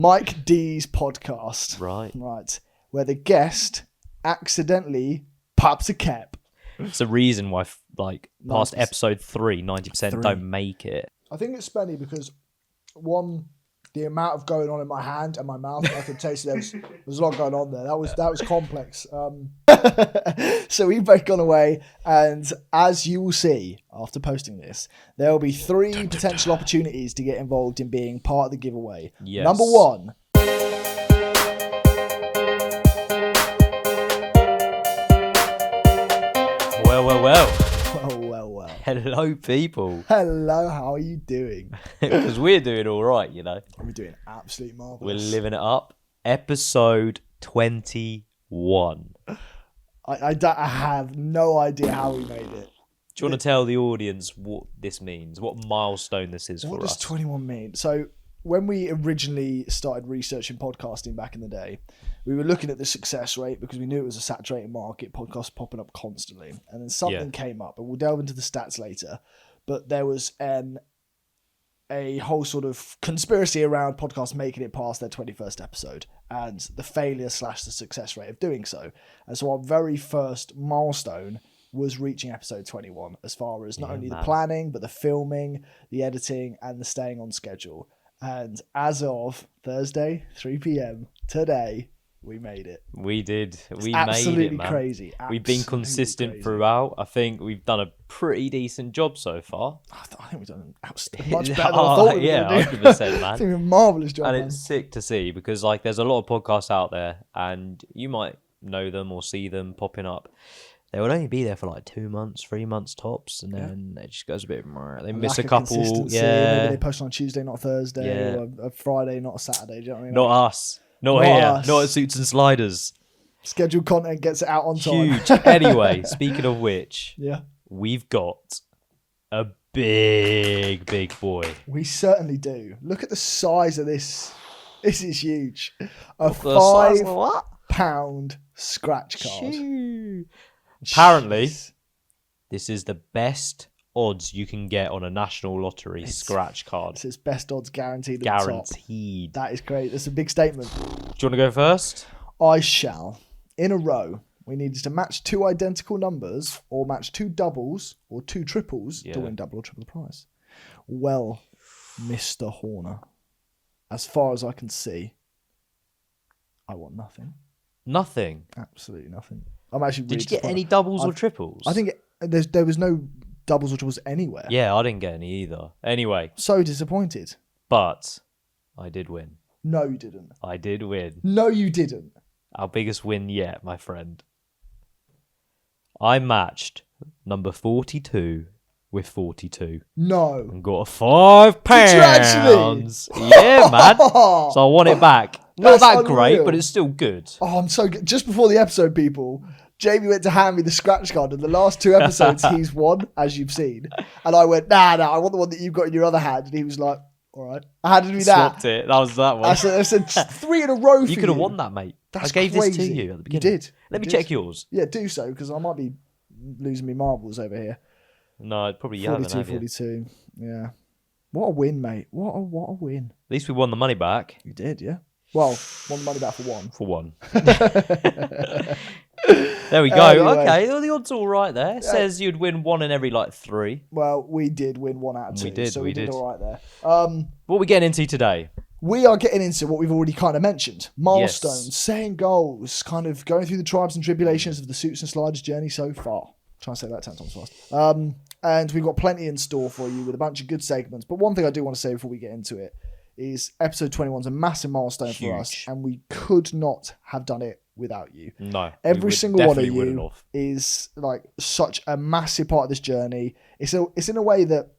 Mike D's podcast. Right. Where the guest accidentally pops a cap. It's a reason why, past episode 3, 90% don't make it. I think it's Spenny because, one, the amount of going on in my hand and my mouth, I could taste there's a lot going on there. That was complex. So we've both gone away, and as you will see after posting this, there will be 3 potential opportunities to get involved in being part of the giveaway. Yes. Number 1. Well. Hello, people. Hello, how are you doing? Because we're doing all right, you know. We're doing absolutely marvellous. We're living it up. Episode 21. I have no idea how we made it. Do you want to tell the audience what this means? What milestone this is for us? What does 21 mean? So when we originally started researching podcasting back in the day, we were looking at the success rate because we knew it was a saturated market, podcasts popping up constantly. And then something came up, and we'll delve into the stats later. But there was a whole sort of conspiracy around podcasts making it past their 21st episode and the failure / the success rate of doing so. And so our very first milestone was reaching episode 21 as far as not only the planning, but the filming, the editing, and the staying on schedule. And as of Thursday, 3 p.m. today, we made it. We did. We absolutely made it, man. Crazy. We've been consistent throughout. I think we've done a pretty decent job so far. I think we've done much better than I thought we were going to do. 100%, man. I think we're a marvellous job, and man. It's sick to see because there's a lot of podcasts out there and you might know them or see them popping up. They would only be there for 2 months, 3 months tops, and then it just goes a bit more. They miss a couple. Yeah, maybe they post on Tuesday, not Thursday, or a Friday, not a Saturday. Do you know what I mean? Not us. Not here. Us. Not at Suits and Sliders. Scheduled content gets it out on time. Huge. Anyway, speaking of which, we've got a big boy. We certainly do. Look at the size of this. This is huge. A £5 scratch card. Apparently, this is the best odds you can get on a national lottery scratch card. It says best odds guaranteed. Guaranteed. That is great. That's a big statement. Do you want to go first? I shall. In a row, we needed to match 2 identical numbers or match 2 doubles or 2 triples to win double or triple the prize. Well, Mr. Horner, as far as I can see, I want nothing. Nothing? Absolutely nothing. I'm actually. Did you get any doubles or triples? I think there was no doubles or triples anywhere. Yeah, I didn't get any either. Anyway. So disappointed. But I did win. No, you didn't. I did win. No, you didn't. Our biggest win yet, my friend. I matched number 42 with 42. No. And got a £5. Did you actually? Yeah, man. So I want it back. Not that great, but it's still good. Oh, I'm so good. Just before the episode, people, Jamie went to hand me the scratch card, and the last 2 episodes he's won, as you've seen. And I went, nah, I want the one that you've got in your other hand. And he was like, all right. I handed me that. Swapped it. That was that one. I said 3 in a row for you. You could have won that, mate. That's I gave crazy. this to you at the beginning. You did. Let me check yours. Yeah, do so, because I might be losing me marbles over here. No, probably 42. Yeah. What a win, mate. What a win. At least we won the money back. You did, yeah. Well, won the money back for 1. For 1. There we go. Anyway. Okay, well, the odds are all right there. It says you'd win 1 in every 3. Well, we did win 1 out of 2. We did. So we did all right there. What are we getting into today? We are getting into what we've already kind of mentioned. Milestones, setting goals, kind of going through the tribes and tribulations of the Suits and Sliders journey so far. Try and say that 10 times fast. And we've got plenty in store for you with a bunch of good segments. But one thing I do want to say before we get into it is episode 21 is a massive milestone for us, and we could not have done it without you. No. Every single one of you is such a massive part of this journey. It's in a way that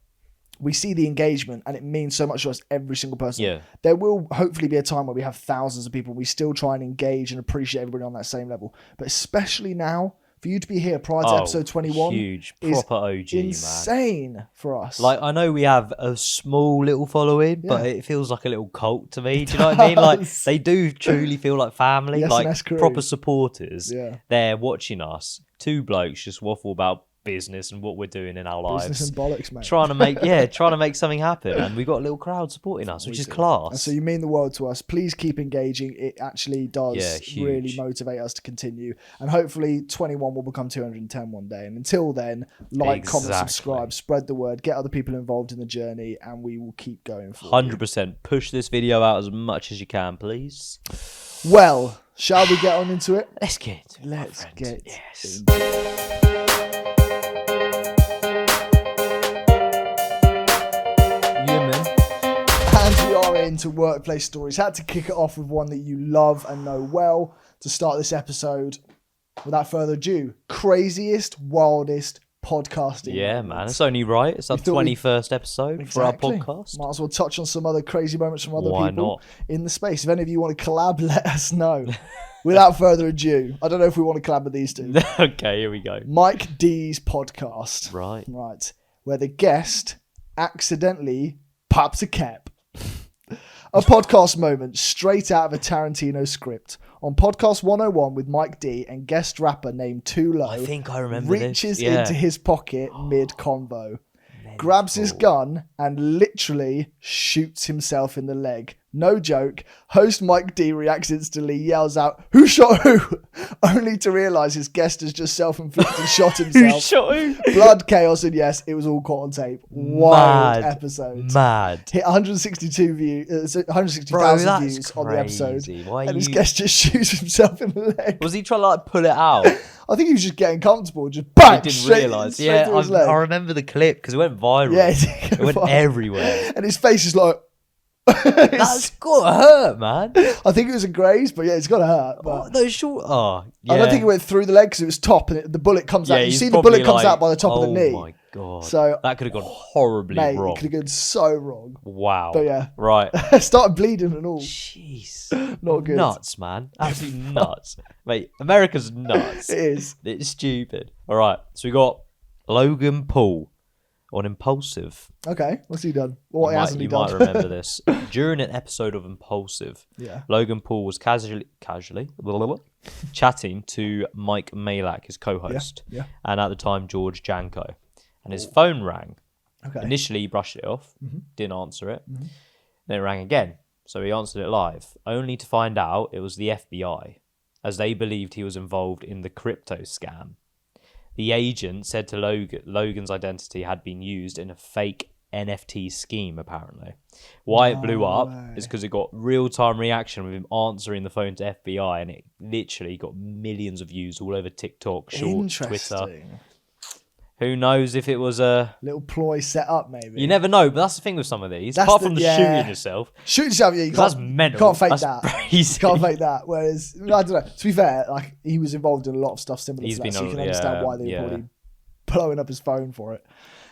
we see the engagement and it means so much to us, every single person. Yeah. There will hopefully be a time where we have thousands of people. We still try and engage and appreciate everybody on that same level. But especially now, for you to be here prior to episode 21 huge, proper OG, insane man. For us. I know we have a small little following, but it feels like a little cult to me. Do you know what I mean? They do truly feel like family, proper supporters. Yeah. They're watching us, 2 blokes just waffle about business and what we're doing in our lives. Business and bollocks, mate. Trying to make something happen, and we've got a little crowd supporting us, which is class. And so you mean the world to us. Please keep engaging. It actually does really motivate us to continue, and hopefully 21 will become 210 one day. And until then, like, comment, subscribe, spread the word, get other people involved in the journey, and we will keep going forward. 100%. Push this video out as much as you can, please. Well, shall we get on into it? Let's get into it. Let's get yes. And we are into workplace stories. Had to kick it off with one that you love and know well to start this episode. Without further ado, craziest, wildest podcasting. Yeah, man. It's only right. It's our 21st episode for our podcast. Might as well touch on some other crazy moments from other people in the space. If any of you want to collab, let us know. Without further ado, I don't know if we want to collab with these two. Okay, here we go. Mike D's podcast. Right. Where the guest accidentally pops a cap. A podcast moment straight out of a Tarantino script. On podcast 101 with Mike D and guest rapper named Too Low. I think I remember reaches into his pocket mid-convo. Grabs his gun and literally shoots himself in the leg. No joke. Host Mike D reacts instantly, yells out, "Who shot who?" Only to realise his guest has just self-inflicted shot himself. Who shot who? Blood, chaos, and yes, it was all caught on tape. Wild episode. Mad. Hit 160,000 views on the episode. And his guest just shoots himself in the leg. Was he trying to like pull it out? I think he was just getting comfortable. Just bang! He didn't realise. Yeah, I remember the clip because it went viral. Yeah, it went everywhere. And his face is like... That's gotta hurt, man. I think it was a graze, but yeah, it's gotta hurt. But no, sure. Oh, yeah. I don't think it went through the leg because it was top, and the bullet comes out. You see the bullet comes out by the top of the knee. Oh my god! So that could have gone horribly wrong. It could have gone so wrong. Wow. But yeah, right. Started bleeding and all. Jeez, not good. Nuts, man. Absolutely nuts, mate. America's nuts. It is. It's stupid. All right, so we got Logan Paul on Impulsive. Okay, what's he done? What hasn't he done? You might remember this. During an episode of Impulsive, Logan Paul was casually chatting to Mike Malak, his co-host, and at the time George Janko, and his phone rang. Okay. Initially, he brushed it off, didn't answer it. Then it rang again, so he answered it live, only to find out it was the FBI, as they believed he was involved in the crypto scam. The agent said to Logan's identity had been used in a fake NFT scheme, apparently. Why it blew up is because it got real-time reaction with him answering the phone to FBI, and it literally got millions of views all over TikTok, Shorts, Twitter. Who knows if it was a... little ploy set up, maybe. You never know, but that's the thing with some of these. Apart from shooting yourself. Shooting yourself, yeah, you can't... That's mental. Can't fake that. Crazy. You can't fake that. Whereas, I don't know, to be fair, like, he was involved in a lot of stuff similar to that, so you can understand why they were probably blowing up his phone for it.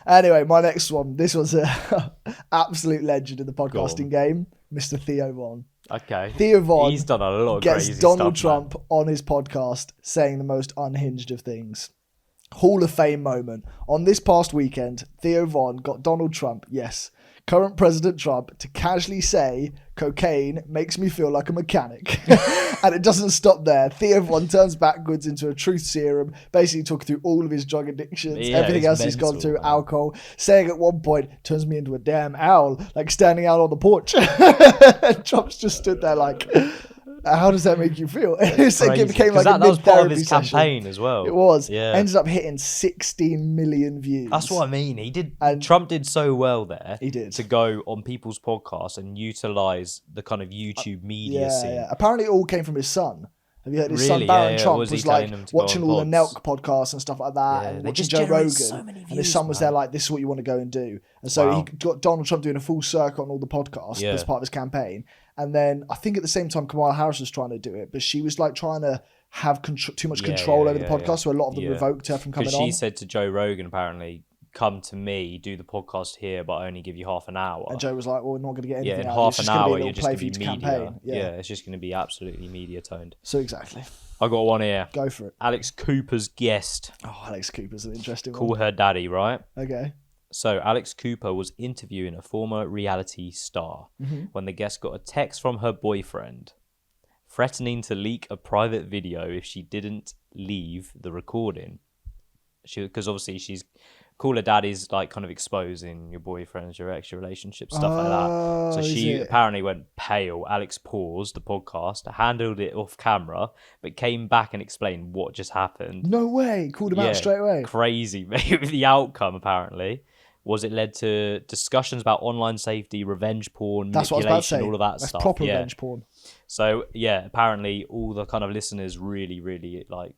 Anyway, my next one. This was an absolute legend in the podcasting game, Mr. Theo Von. Okay. Theo Von. He's done a lot of gets crazy Donald stuff, Trump on his podcast saying the most unhinged of things. Hall of Fame moment. On this past weekend, Theo Von got Donald Trump, yes, current President Trump, to casually say, "Cocaine makes me feel like a mechanic." And it doesn't stop there. Theo Von turns backwards into a truth serum, basically talking through all of his drug addictions, everything else he's gone through, alcohol, saying at one point, "Turns me into a damn owl," like standing out on the porch. And Trump's just stood there like... How does that make you feel? It became like that was part of his session. Campaign as well. It was. Yeah. Ended up hitting 16 million views. That's what I mean. He did. And Trump did so well there. He did. To go on people's podcasts and utilize the kind of YouTube media scene. Yeah. Apparently, it all came from his son. Have you heard his son, Barron Trump, was like watching all the Nelk podcasts and stuff like that, and watching Joe Rogan. And his son was there like, "This is what you want to go and do." And so he got Donald Trump doing a full circle on all the podcasts as part of his campaign. And then I think at the same time, Kamala Harris was trying to do it, but she was like trying to have too much control over the podcast, so a lot of them revoked her from coming on. She said to Joe Rogan, apparently, "Come to me, do the podcast here, but I only give you half an hour." And Joe was like, "Well, we're not going to get anything in out half an hour, you're just going to be media. Campaign. Yeah, it's just going to be absolutely media toned." So exactly. I got one here. Go for it. Alex Cooper's guest. Oh, Alex Cooper's an interesting one. Call her daddy, right? Okay. So Alex Cooper was interviewing a former reality star when the guest got a text from her boyfriend threatening to leak a private video if she didn't leave the recording. because obviously she's Call Her Daddy's like kind of exposing your boyfriends, your ex, your relationship, stuff like that. So she apparently went pale. Alex paused the podcast, handled it off camera, but came back and explained what just happened. No way. Called him out straight away. Crazy. Maybe the outcome apparently was it led to discussions about online safety, revenge porn, That's what I was about to say. all of that stuff. That's proper revenge porn. So yeah, apparently all the kind of listeners really, really like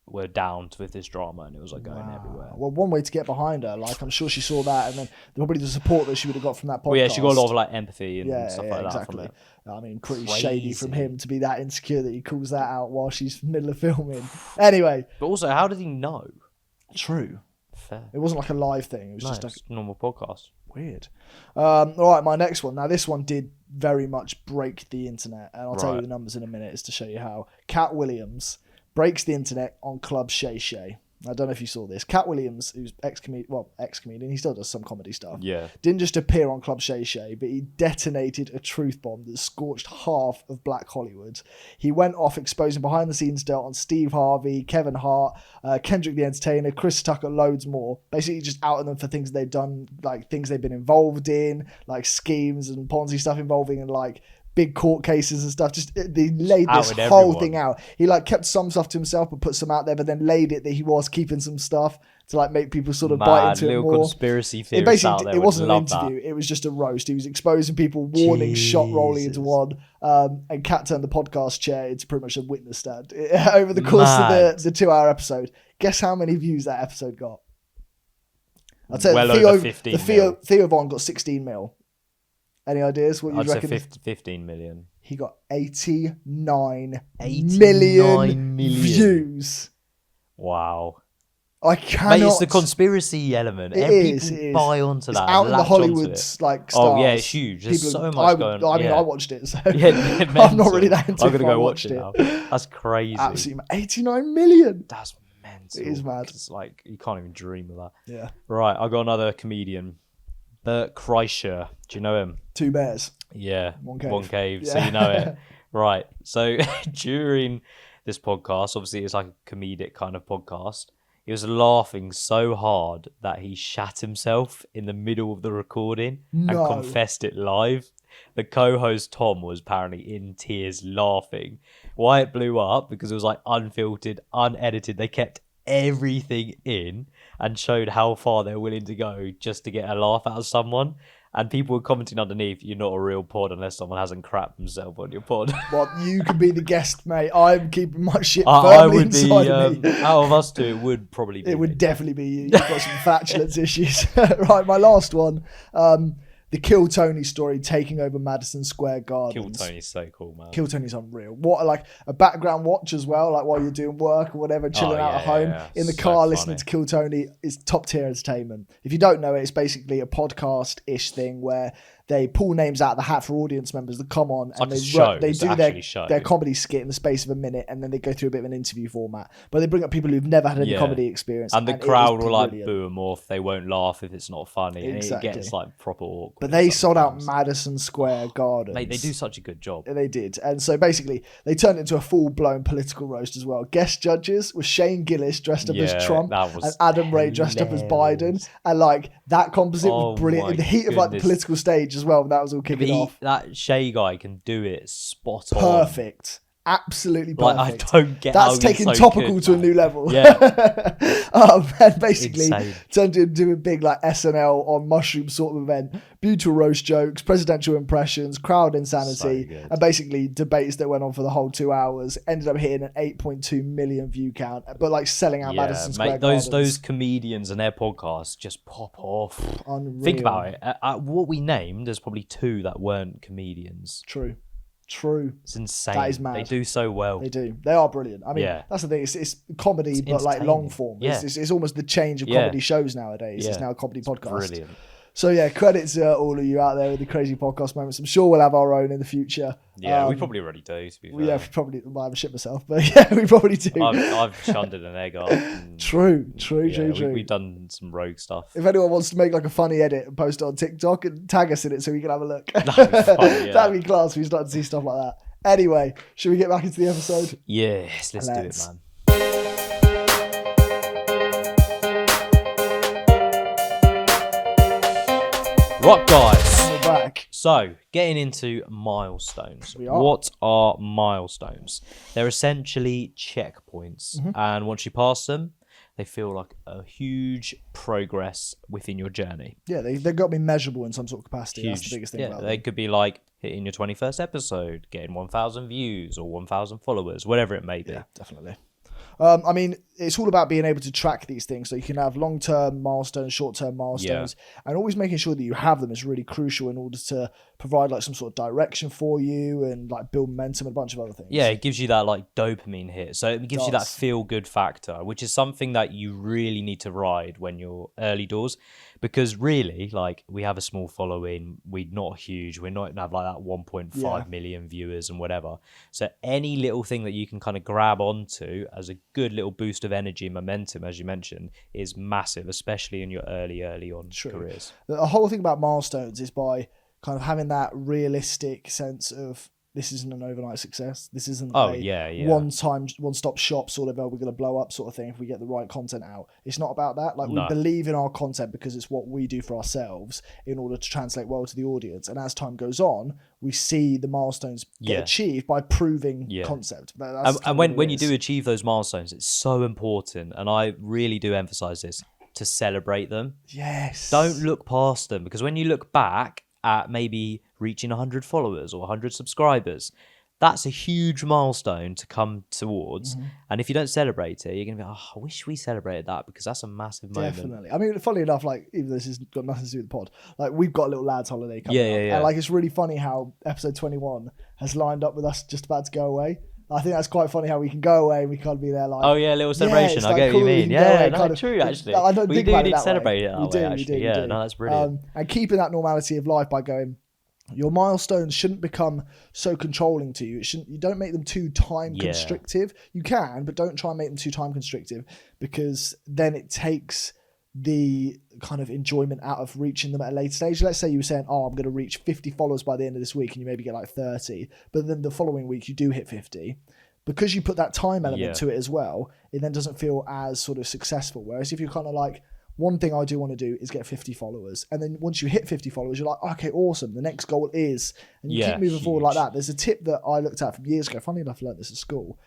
were down with this drama, and it was like going everywhere. Well, one way to get behind her, like I'm sure she saw that, and then probably the support that she would have got from that podcast. Well, yeah, she got a lot of like empathy and stuff like that from it. I mean, pretty shady from him to be that insecure that he calls that out while she's in the middle of filming. Anyway, but also, how did he know? True. Fair. It wasn't like a live thing. It was just like a normal podcast. Weird. All right, my next one. Now, this one did very much break the internet, and I'll tell you the numbers in a minute, is to show you how. Cat Williams breaks the internet on Club Shay Shay. I don't know if you saw this. Cat Williams, who's ex-comedian, he still does some comedy stuff. Yeah. Didn't just appear on Club Shay Shay, but he detonated a truth bomb that scorched half of Black Hollywood. He went off exposing behind-the-scenes dirt on Steve Harvey, Kevin Hart, Kendrick the Entertainer, Chris Tucker, loads more. Basically just outing them for things they've done, like things they've been involved in, like schemes and Ponzi stuff involving in like big court cases and stuff. Just they laid this whole thing out. He like kept some stuff to himself but put some out there, but then laid it that he was keeping some stuff to like make people sort of bite into it more. Little conspiracy theorists out there. It wasn't an interview. It was just a roast. He was exposing people, warning, shot rolling into one. And Kat turned the podcast chair into pretty much a witness stand over the course of the 2-hour episode. Guess how many views that episode got? I'd say well over 15 Theo Von got 16 mil. Any ideas what you reckon? I'd say 15 million. He got 89 million views. Wow. I cannot. Mate, it's the conspiracy element. People buy onto that. It's out in the Hollywoods like stars. Oh yeah, it's huge. There's so much going on. I mean, I watched it, so I'm not really that into it. I'm gonna go watch it now. That's crazy. Absolutely, 89 million. That's mental. It is mad. It's like you can't even dream of that. Yeah. Right, I got another comedian. Bert Kreischer. Do you know him? Two bears. Yeah. One cave. Yeah. So you know it. Right. So during this podcast, obviously it's like a comedic kind of podcast. He was laughing so hard that he shat himself in the middle of the recording and confessed it live. The co-host Tom was apparently in tears laughing. Why it blew up? Because it was like unfiltered, unedited. They kept everything in and showed how far they're willing to go just to get a laugh out of someone. And people were commenting underneath, "You're not a real pod unless someone hasn't crapped himself on your pod." Well, you can be the guest, mate. I'm keeping my shit firmly inside of me. Out of us two, it would probably be It would definitely be you. You've got some flatulence issues. Right, my last one. The Kill Tony story taking over Madison Square Garden. Kill Tony's so cool, man. Kill Tony's unreal. What, like a background watch as well, like while you're doing work or whatever, chilling out at home in the car, listening to Kill Tony is top tier entertainment. If you don't know it, it's basically a podcast-ish thing where they pull names out of the hat for audience members that come on and they do their comedy skit in the space of a minute, and then they go through a bit of an interview format. But they bring up people who've never had any comedy experience. And the crowd will like boo them off. They won't laugh if it's not funny. Exactly. And it gets like proper awkward. But they sold out Madison Square Garden. Mate, they do such a good job. They did. And so basically they turned it into a full-blown political roast as well. Guest judges were Shane Gillis dressed up as Trump and Adam Ray dressed up as Biden. And like that composite was brilliant in the heat of like the political stage as well, when that was all kicking off. That Shay guy can do it spot on. Perfect. Absolutely perfect. Like, I don't get that's taking so topical good, to a new level. Yeah. And basically Insane. turned into a big like SNL on mushroom sort of event. Beautiful roast jokes, presidential impressions, crowd insanity, and basically debates that went on for the whole 2 hours. Ended up hitting an 8.2 million view count, but like selling out Madison Square Garden. Those comedians and their podcasts just pop off. Unreal. Think about it. What we named, there's probably 2 that weren't comedians. True. It's insane. That is mad. They do so well. They do. They are brilliant. I mean, that's the thing. It's comedy, but like long form. Yeah. It's almost the change of comedy shows nowadays. It's now a comedy podcast. Brilliant. So yeah, credits to all of you out there with the crazy podcast moments. I'm sure we'll have our own in the future. Yeah, we probably already do, to be fair. Yeah, probably. Well, I haven't shit myself, but yeah, we probably do. I've shunned an egg up. True. We've done some rogue stuff. If anyone wants to make like a funny edit and post it on TikTok and tag us in it so we can have a look. That'd be fun, That'd be class. We start to see stuff like that. Anyway, should we get back into the episode? Yes, let's do it, man. Right, guys. We're back. So, getting into milestones. We are. What are milestones? They're essentially checkpoints. And once you pass them, they feel like a huge progress within your journey. Yeah, they've got to be measurable in some sort of capacity. Huge. That's the biggest thing Yeah, about they them. could be like hitting your 21st episode, getting 1,000 views or 1,000 followers, whatever it may be. Yeah, definitely. I mean, it's all about being able to track these things. So you can have long-term milestones, short-term milestones, and always making sure that you have them is really crucial in order to provide like some sort of direction for you and like build momentum and a bunch of other things. Yeah, it gives you that like dopamine hit. So it gives you that does. feel-good factor, which is something that you really need to ride when you're early doors. Because really, like, we have a small following, we're not huge, we're not have like that 1.5 million viewers and whatever. So any little thing that you can kind of grab onto as a good little boost of energy and momentum, as you mentioned, is massive, especially in your early on careers. The whole thing about milestones is by kind of having that realistic sense of this isn't an overnight success. This isn't one-stop shop sort of, we're going to blow up sort of thing if we get the right content out. It's not about that. Like, we believe in our content because it's what we do for ourselves in order to translate well to the audience. And as time goes on, we see the milestones get achieved by proving concept. And when you do achieve those milestones, it's so important. And I really do emphasize this, to celebrate them. Yes. Don't look past them, because when you look back at maybe reaching 100 followers or 100 subscribers, that's a huge milestone to come towards. And if you don't celebrate it, you're going to be, oh, I wish we celebrated that, because that's a massive moment. Definitely. I mean, funny enough, like, even though this has got nothing to do with the pod, like, we've got a little lads holiday coming up. Yeah. And like, it's really funny how episode 21 has lined up with us just about to go away. I think that's quite funny how we can go away and we can't be there like... Oh, yeah, a little celebration. I get what you mean. Yeah, no, true, actually. I don't we think do about need it to celebrate way. it that way, actually. Yeah, no, that's brilliant. And keeping that normality of life by going... Your milestones shouldn't become so controlling to you. You don't make them too time constrictive. You can, but don't try and make them too time constrictive, because then it takes the kind of enjoyment out of reaching them at a later stage. Let's say you were saying, oh, I'm going to reach 50 followers by the end of this week, and you maybe get like 30, but then the following week you do hit 50. Because you put that time element to it as well, it then doesn't feel as sort of successful. Whereas if you're kind of like, one thing I do want to do is get 50 followers. And then once you hit 50 followers, you're like, okay, awesome. The next goal is, and you keep moving forward like that. There's a tip that I looked at from years ago. Funny enough, I learned this at school,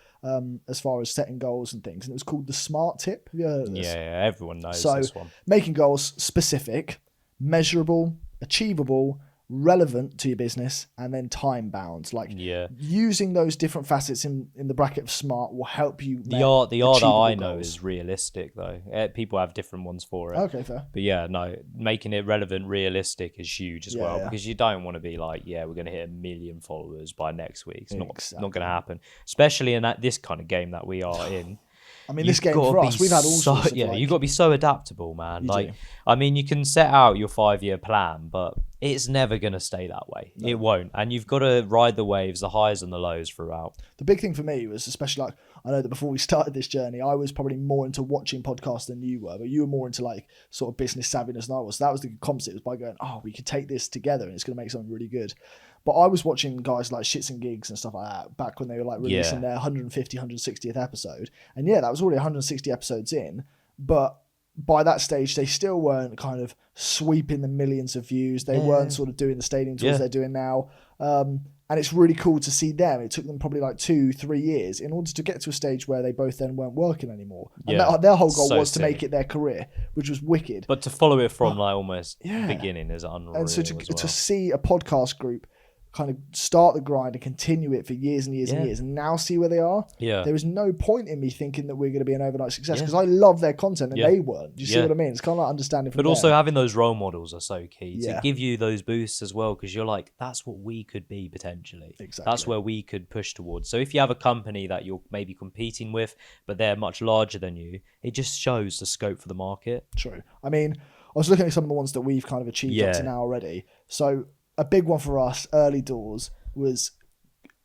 as far as setting goals and things. And it was called the SMART tip. Have you heard of this? Yeah, everyone knows this one. Making goals specific, measurable, achievable, relevant to your business, and then time bound. Like, using those different facets in the bracket of SMART will help you. The R that I know is realistic, though. People have different ones for it. Okay, fair. But yeah, no, making it relevant, realistic is huge as well, because you don't want to be like, we're going to hit 1 million followers by next week. It's not going to happen, especially in this kind of game that we are in. I mean, this game for us, we've had all sorts of... you've got to be so adaptable, man. I mean, you can set out your 5-year plan, but it's never going to stay that way. No. It won't. And you've got to ride the waves, the highs and the lows throughout. The big thing for me was, especially like, I know that before we started this journey, I was probably more into watching podcasts than you were, but you were more into like sort of business savviness than I was. So that was the concept, was by going, oh, we could take this together and it's going to make something really good. But I was watching guys like Shits and Gigs and stuff like that back when they were like releasing their 150, 160th episode. And that was already 160 episodes in. But by that stage, they still weren't kind of sweeping the millions of views. They weren't sort of doing the stadium tours they're doing now. And it's really cool to see them. It took them probably like 2-3 years in order to get to a stage where they both then weren't working anymore. And their whole goal was to make it their career, which was wicked. But to follow it from like almost the beginning is unreal. And so to see a podcast group kind of start the grind and continue it for years and years and years, and now see where they are. There is no point in me thinking that we're going to be an overnight success, because I love their content and they weren't. Do you see what I mean? It's kind of like understanding from But also having those role models are so key to give you those boosts as well, because you're like, that's what we could be potentially. Exactly. That's where we could push towards. So if you have a company that you're maybe competing with, but they're much larger than you, it just shows the scope for the market. True. I mean, I was looking at some of the ones that we've kind of achieved up to now already. So a big one for us early doors was,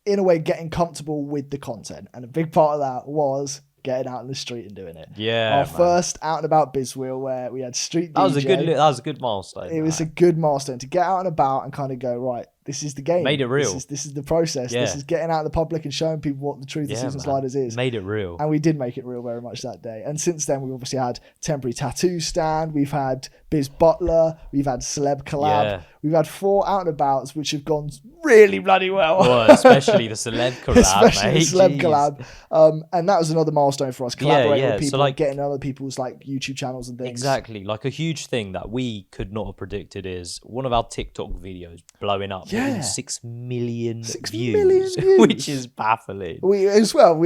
in a way, getting comfortable with the content. And a big part of that was getting out in the street and doing it. Our first out and about biz wheel, where we had street DJ. That was a good milestone. It was a good milestone to get out and about and kind of go, right, this is the game. Made it real. This is the process. Yeah. This is getting out in the public and showing people what the truth of Season Sliders is. Made it real. And we did make it real very much that day. And since then, we've obviously had temporary tattoo stand. We've had Biz Butler. We've had celeb collab. Yeah. We've had 4 out and abouts, which have gone really bloody well. Well, especially the celeb collab, Especially mate. the celeb Jeez. collab. And that was another milestone for us. Collaborating with people, So, like, getting other people's like YouTube channels and things. Exactly. Like a huge thing that we could not have predicted is one of our TikTok videos blowing up. Yeah. 6 million 6 views, million views. which is baffling. We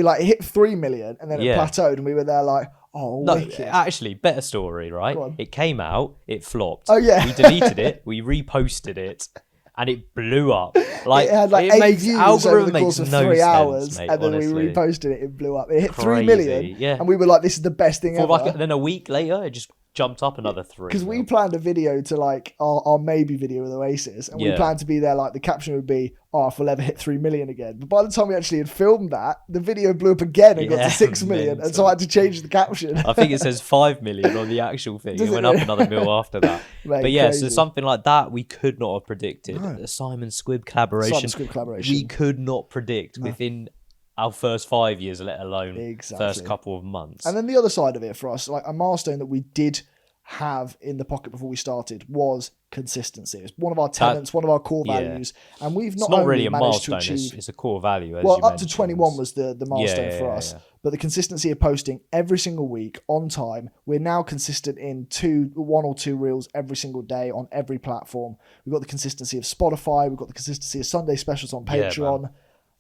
like hit 3 million and then it Yeah. plateaued and we were there like, oh, No, wicked. actually, better story, right? Go on. It came out, it flopped. Oh, yeah. We deleted it, we reposted it, and it blew up. Like it had like it 8 makes, views algorithm over the course makes of no 3 sense, hours, mate, and then honestly. we reposted it. It blew up. It hit 3 Crazy, million, yeah. and we were like, "This is the best thing ever." Like, then a week later, it just jumped up another 3. Because we planned a video to like our maybe video with Oasis, and we Yeah. planned to be there. Like the caption would be, "Oh, if we'll ever hit 3 million again." But by the time we actually had filmed that, the video blew up again and got Yeah, to 6 million, and so I had to change the caption. I think it says 5 million on the actual thing. Does It it went up really? another mil after that. Mate, But yeah, crazy. so something like that we could not have predicted. No. The Simon Squibb collaboration. Simon Squibb collaboration. We could not predict within our first 5 years, let alone Exactly. first couple of months. And then the other side of it for us, like a milestone that we did have in the pocket before we started, was consistency. It's one of our tenets, one of our core yeah. values, and we've It's not not only really a managed to milestone, achieve. it's a core value. As Well, you up to mentioned. 21 was the milestone Yeah, for yeah, us. yeah. But the consistency of posting every single week on time. We're now consistent in 1 or 2 reels every single day on every platform. We've got the consistency of Spotify. We've got the consistency of Sunday specials on Yeah, Patreon. man.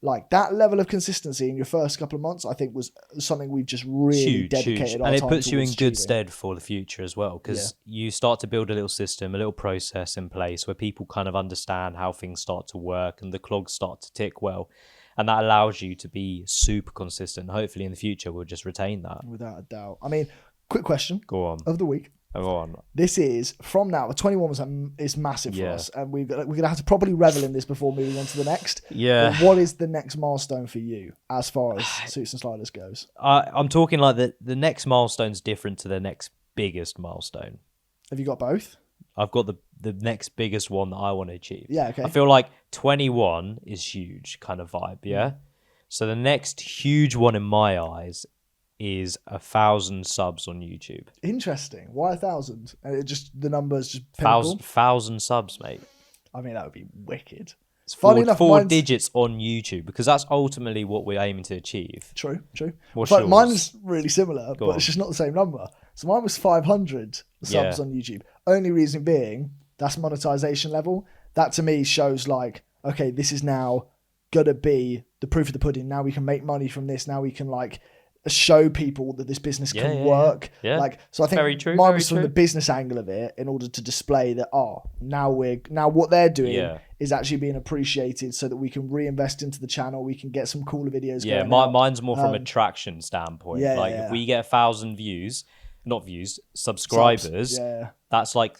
Like that level of consistency in your first couple of months, I think was something we've just really dedicated our And it time puts you in towards good achieving. stead for the future as well, because you start to build a little system, a little process in place where people kind of understand how things start to work and the clogs start to tick well. And that allows you to be super consistent. Hopefully in the future, we'll just retain that. Without a doubt. I mean, quick question Go on. of the week. Go on. This is from now. 21 is massive for Yeah. us, and we're gonna have to probably revel in this before moving on to the next. Yeah. But what is the next milestone for you as far as Suits and Sliders goes? I'm talking like the next milestone's different to the next biggest milestone. Have you got both? I've got the next biggest one that I want to achieve. Yeah. Okay. I feel like 21 is huge kind of vibe, yeah? So the next huge one in my eyes is 1,000 subs on YouTube. Interesting. Why 1,000? And it just the numbers just pinnacle? 1,000 subs, mate. I mean, that would be wicked. It's Funny four, enough, four mine's- digits on YouTube, because that's ultimately what we're aiming to achieve. True. What's But yours? mine's really similar, but on. it's just not the same number. So mine was 500 subs Yeah. on YouTube. Only reason being that's monetization level. That to me shows like, okay, this is now gonna be the proof of the pudding. Now we can make money from this. Now we can like show people that this business can work. Yeah. Like, so I think Very true, mine very was from true. the business angle of it in order to display that, now what they're doing Yeah. is actually being appreciated so that we can reinvest into the channel. We can get some cooler videos Yeah, going out. mine's more from a traction standpoint. yeah, like yeah. if we get 1,000 subscribers, Subs, yeah. that's like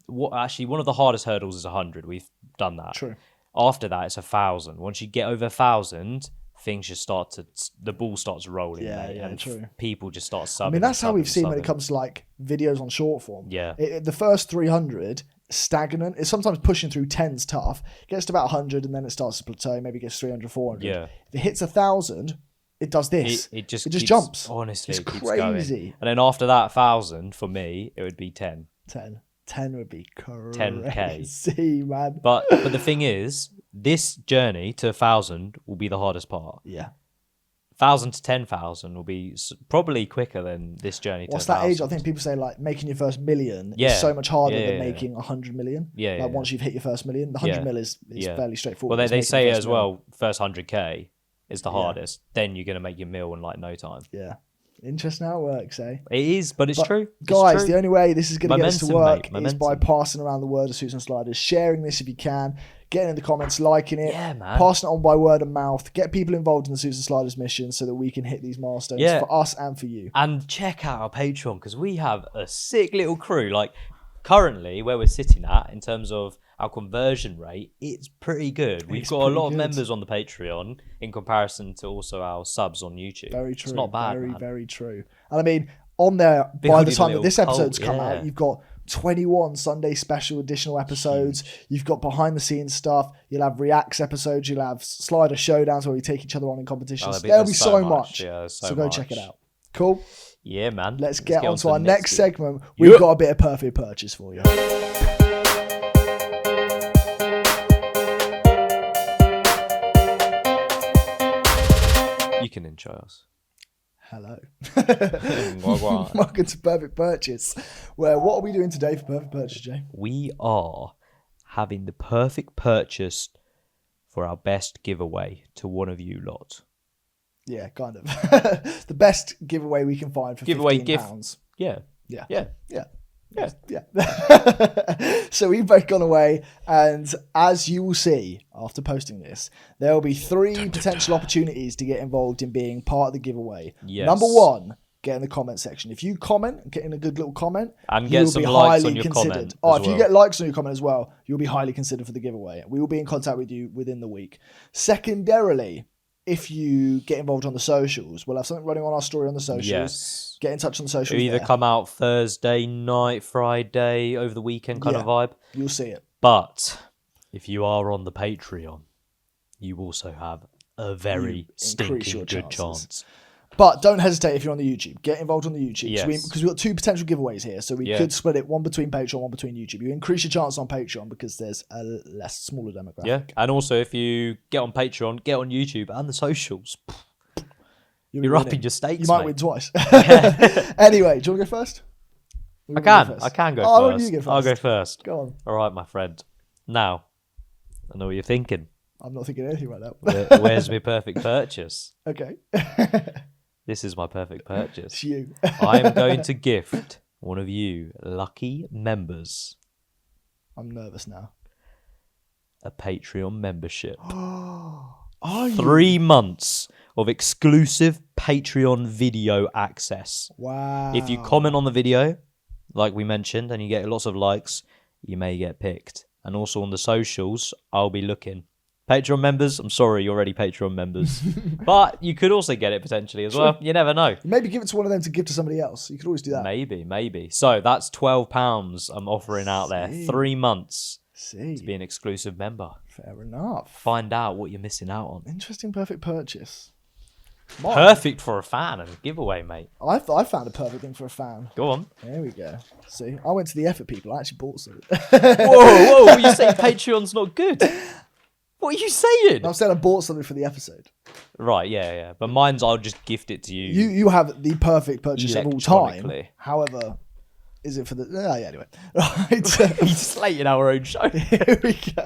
one of the hardest hurdles is 100. We've done that. True. After that, it's 1,000. Once you get over 1,000, things just the ball starts rolling. Yeah, mate, yeah, and true. people just start subbing. I mean, that's how we've and seen when it subbing. comes to like videos on short form. Yeah. The first 300, stagnant. It's sometimes pushing through 10's tough. It gets to about 100 and then it starts to plateau. Maybe it gets 300, 400. Yeah. If it hits 1,000, it does this. It just keeps- jumps. Honestly, It's it keeps crazy. going. And then after that 1,000, for me, it would be 10. 10 would be crazy, 10K. man. But the thing is, this journey to 1,000 will be the hardest part. Yeah. 1,000 to 10,000 will be probably quicker than this journey to What's that age? 1,000. I think people say like making your first million Yeah. is so much harder Yeah, than yeah, making 100 million. Yeah, yeah, Like once you've hit your first million, the 100 Yeah. mil is Yeah. fairly Well, straightforward. they It's making say your it first as mil. well, first 100K is the hardest. Then you're going to make your mil in like no time. Yeah. Interesting how it works, eh? It is, but it's true. It's Guys, true. the only way this is going to get us to Momentum, work mate, is by momentum. passing around the word of Suits and Sliders, sharing this if you can, getting in the comments, liking it, Yeah, man. passing it on by word of mouth, get people involved in the Suits and Sliders mission so that we can hit these milestones Yeah. for us and for you. And check out our Patreon, because we have a sick little crew. Like currently, where we're sitting at in terms of our conversion rate, it's pretty good. We've It's got a pretty lot of good. members on the Patreon in comparison to also our subs on YouTube. Very true. It's not bad, Very, man. very true. And I mean, on there, by the Building a time that little this episode's cult, come yeah. out, you've got 21 Sunday special additional episodes. You've got behind the scenes stuff. You'll have reacts episodes. You'll have slider showdowns where we take each other on in competitions. There'll be so much. Yeah, so go check it out. Cool. Yeah, man. Let's get on to our next segment. We've got a bit of perfect purchase for you. You can intro us. Hello. Welcome. Welcome to Perfect Purchase. Where what are we doing today for Perfect Purchase, Jay? We are having the perfect purchase for our best giveaway to one of you lot. Yeah, kind of. The best giveaway we can find for £15. Yeah. So we've both gone away, and as you will see after posting this, there will be 3 potential opportunities to get involved in being part of the giveaway. Yes. Number 1, get in the comment section. If you comment, get in a good little comment, and get some likes on your comment. If you get likes on your comment as well, you'll be highly considered for the giveaway. We will be in contact with you within the week. Secondarily, if you get involved on the socials, we'll have something running on our story on the socials. Yes. Get in touch on the socials. It'll either come out Thursday night, Friday, over the weekend kind of vibe. You'll see it. But if you are on the Patreon, you also have a very stinking good chance. But don't hesitate if you're on the YouTube. Get involved on the YouTube. Yes. Because we've got 2 potential giveaways here. So we could split it, one between Patreon, one between YouTube. You increase your chance on Patreon because there's a smaller demographic. Yeah. And also, if you get on Patreon, get on YouTube and the socials. You're up in your stakes, You might mate. win twice. Anyway, do you want to go first? I can go first. You go first. I'll go first. Go on. All right, my friend. Now, I know what you're thinking. I'm not thinking anything right now. Where's my perfect purchase? Okay. This is my perfect purchase. It's you. I am going to gift one of you lucky members I'm nervous now. a Patreon membership. Are you? 3 months of exclusive Patreon video access. Wow. If you comment on the video, like we mentioned, and you get lots of likes, you may get picked. And also on the socials, I'll be looking. Patreon members, I'm sorry, you're already Patreon members. But you could also get it potentially as well. You never know. Maybe give it to one of them to give to somebody else. You could always do that. Maybe. So that's £12 I'm offering out there. 3 months to be an exclusive member. Fair enough. Find out what you're missing out on. Interesting perfect purchase. Perfect for a fan and a giveaway, mate. I found a perfect thing for a fan. Go on. There we go. See, I went to the effort, people. I actually bought something. Whoa, you say Patreon's not good? What are you saying? I'm saying I bought something for the episode. Right, yeah. But mine's I'll just gift it to you. You have the perfect purchase of all time. However, is it for the... anyway. Right. He's slating our own show. Here we go.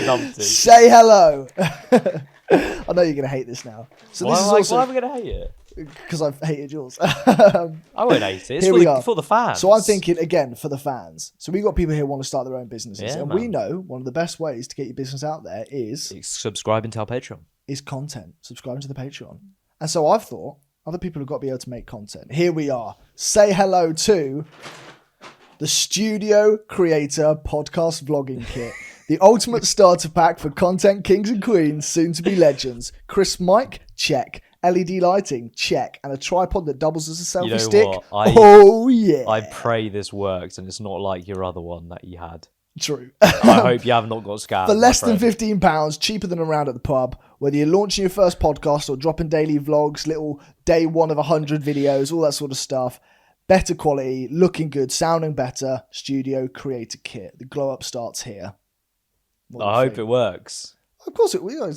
Love to. Say hello. I know you're going to hate this now. So this is also... Why am I going to hate it? Because I've hated yours. I won't hate it. It's for the fans. So I'm thinking, again, for the fans. So we've got people here who want to start their own businesses. Yeah, and man. we know one of the best ways to get your business out there is subscribing to our Patreon. Is content. Subscribing to the Patreon. And so I've thought, other people have got to be able to make content. Here we are. Say hello to the Studio Creator Podcast Vlogging Kit. The ultimate starter pack for content kings and queens, soon to be legends. Crisp mic? Check. LED lighting? Check. And a tripod that doubles as a selfie stick? Oh, yeah. I pray this works and it's not like your other one that you had. True. I hope you have not got scammed. For less than £15, cheaper than a round at the pub, whether you're launching your first podcast or dropping daily vlogs, little day 1 of 100 videos, all that sort of stuff. Better quality, looking good, sounding better. Studio Creator Kit. The glow up starts here. I hope it works. Of course it will.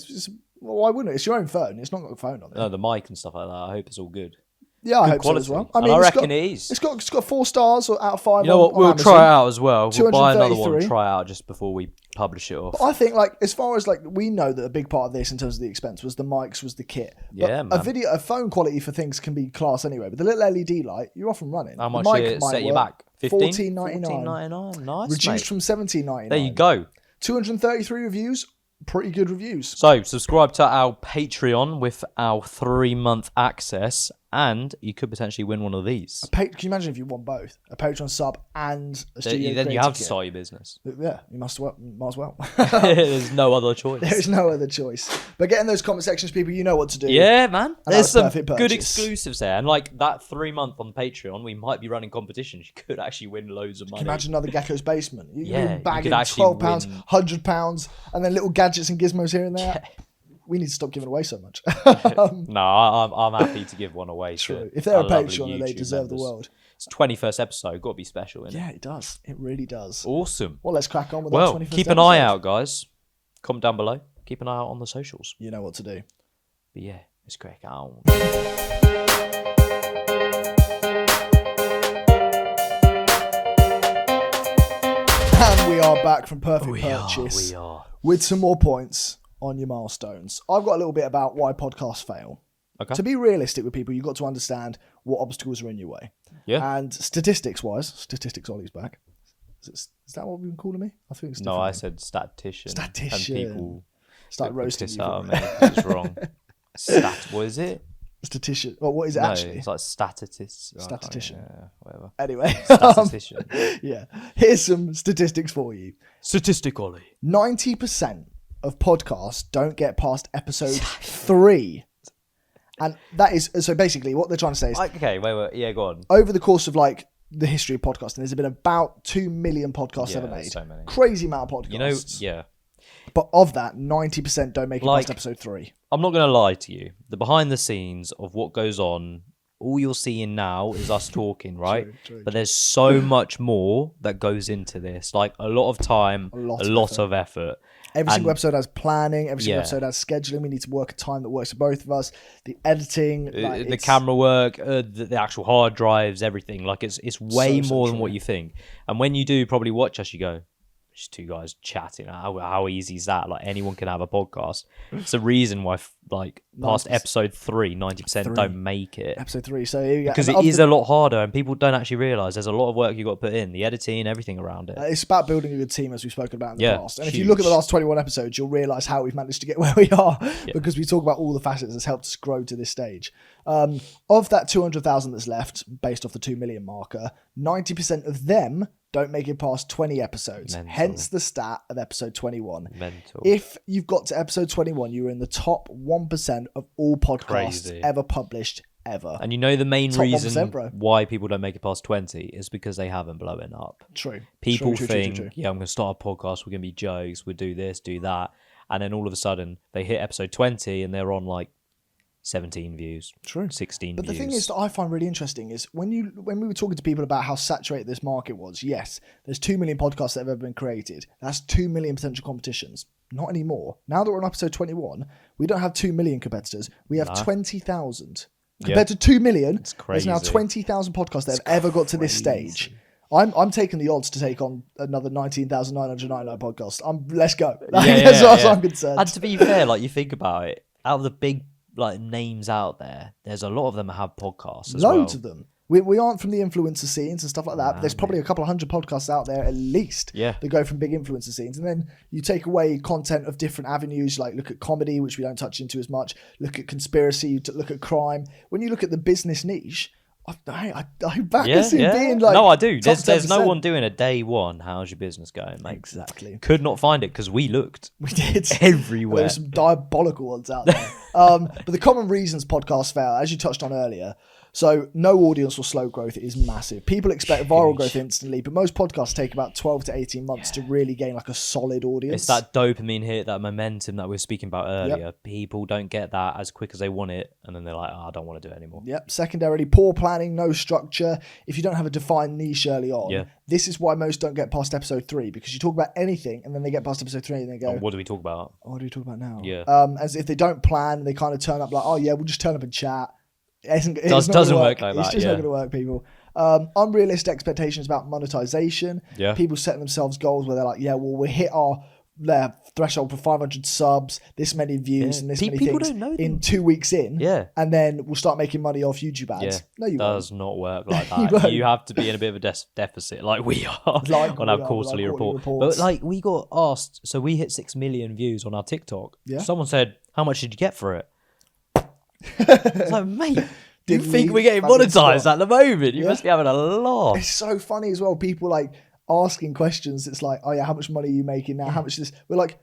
Well, why wouldn't it? It's your own phone. It's not got a phone on it. No, the mic and stuff like that. I hope it's all good. Yeah, I hope so as well. I mean, I reckon it is. It's got 4 stars out of 5. You know what? We'll try it out as well. We'll buy another one and 233. try it out just before we publish it off. But I think, as far as we know that a big part of this in terms of the expense was the mics, was the kit. But yeah, man. A phone quality for things can be class anyway. But the little LED light, you're off and running. How much did it set you back? $14.99. $14.99. Nice, reduced from $17.99. There you go. 233 reviews. Pretty good reviews. So subscribe to our Patreon with our 3-month access, and you could potentially win one of these. Can you imagine if you won both? A Patreon sub and a studio Then you have to kit? start your business. Yeah, you might as well. There's no other choice. There's no other choice. But get in those comment sections, people. You know what to do. Yeah, man. There's some perfect good purchase. exclusives there. And like that 3-month on Patreon, we might be running competitions. You could actually win loads of money. Can you imagine another Gecko's Basement? You Yeah, can bag you in could £12, win- £100, and then little gadgets and gizmos here and there. Yeah. We need to stop giving away so much. No, I'm happy to give one away. True. To If they're a lovely Patreon, they YouTube deserve the members. world. It's 21st episode. Got to be special, innit? Yeah, it does. It really does. Awesome. Well, let's crack on with our Well, 21st keep an episode. eye out, guys. Comment down below. Keep an eye out on the socials. You know what to do. But yeah, let's crack on. And we are back from Perfect Purchase We are. with some more points on your milestones. I've got a little bit about why podcasts fail. Okay. To be realistic with people, you've got to understand what obstacles are in your way. Yeah. And statistics-wise, Statistics Ollie's back. Is that what we've been calling me? I think it's No, different. I said statistician. Statistician. And people Start took the roasting piss you. out for of it. me 'cause it's wrong. What is it? Statistician. Well, what is it No, actually? it's like statistist. Statistician. Yeah, whatever. Anyway, Statistician. yeah. Here's some statistics for you. Statistically. 90% of podcasts don't get past episode 3. And that is, so basically what they're trying to say is, Okay, wait. Yeah, go on. over the course of like the history of podcasting, there's been about 2 million podcasts ever made. so many. Crazy amount of podcasts. You know, yeah. But of that, 90% don't make it Like- past episode 3. I'm not going to lie to you. The behind the scenes of what goes on, all you're seeing now is us talking, right? True. But there's so much more that goes into this. Like a lot of time, a lot of effort. Every single episode has planning. Every single Yeah. episode has scheduling. We need to work a time that works for both of us. The editing, like, The it's- camera work, the actual hard drives, everything. Like it's way So more than true. what you think. And when you do probably watch us, you go, just two guys chatting. How easy is that? Like anyone can have a podcast. It's the reason why like past 90%. episode 3, 90% don't make it. Episode 3. So here you go. Because And it of is the- a lot harder and people don't actually realise there's a lot of work you've got to put in. The editing, everything around it. It's about building a good team, as we've spoken about in the Yeah, past. And if you look at the huge. last 21 episodes, you'll realise how we've managed to get where we are because we talk about all the facets that's helped us grow to this stage. Of that 200,000 that's left, based off the 2 million marker, 90% of them don't make it past 20 episodes. Mental. Hence the stat of episode 21. Mental. If you've got to episode 21, you're in the top 1% of all podcasts Crazy. ever published, ever. And you know the main Top reason 1%, bro. why people don't make it past 20 is because they haven't blown up. True. People True. think, yeah, I'm going to start a podcast, we're going to be jokes, we'll do this, do that. And then all of a sudden, they hit episode 20 and they're on like 17 views, True. 16 But the views. thing is that I find really interesting is when we were talking to people about how saturated this market was, yes, there's 2 million podcasts that have ever been created. That's 2 million potential competitions. Not anymore. Now that we're on episode 21, we don't have 2 million competitors. We have 20,000. Compared to 2 million, there's now crazy. 20,000 podcasts that have ever got to this stage. I'm taking the odds to take on another 19,999 podcasts. Let's go. As far as I'm concerned. And to be fair, like you think about it, out of the big like names out there, there's a lot of them that have podcasts as Loads well. of them. We aren't from the influencer scenes and stuff like that, but there's probably a couple of hundred podcasts out there at least that go from big influencer scenes. And then you take away content of different avenues, like look at comedy, which we don't touch into as much, look at conspiracy, you look at crime. When you look at the business niche, I back us in being like... No, I do. top There's no 10%. one doing a day one. How's your business going, mate? Exactly. Could not find it because we looked. We did. Everywhere. There's some diabolical ones out there. But the common reasons podcasts fail, as you touched on earlier, so no audience or slow growth is massive. People expect viral growth instantly, but most podcasts take about 12 to 18 months to really gain like a solid audience. It's that dopamine hit, that momentum that we were speaking about earlier. People don't get that as quick as they want it, and then they're like, I don't want to do it anymore. Yep. Secondarily, poor planning, no structure. If you don't have a defined niche early on, this is why most don't get past episode 3, because you talk about anything and then they get past episode 3 and they go, What do we talk about? what do we talk about now? Yeah. As if they don't plan, they kind of turn up like, oh yeah, we'll just turn up and chat. It's not Doesn't gonna work like It's that, just not going to work, people. Unrealistic expectations about monetization. Yeah. People setting themselves goals where they're like, yeah, well, we hit our threshold for 500 subs, this many views, and this many People things don't know in them. 2 weeks in. Yeah. And then we'll start making money off YouTube ads. Yeah. No, you won't. Does not work like You that. won't. You have to be in a bit of a deficit, like we are Like on we our are, quarterly like report. reports. But like we got asked, so we hit 6 million views on our TikTok. Yeah. Someone said, "How much did you get for it?" It's like, mate, You dimly think we're getting funded monetized spot. at the moment? You Yeah. must be having a laugh. It's so funny as well. People like asking questions. It's like, oh yeah, how much money are you making now? How much is this? We're like,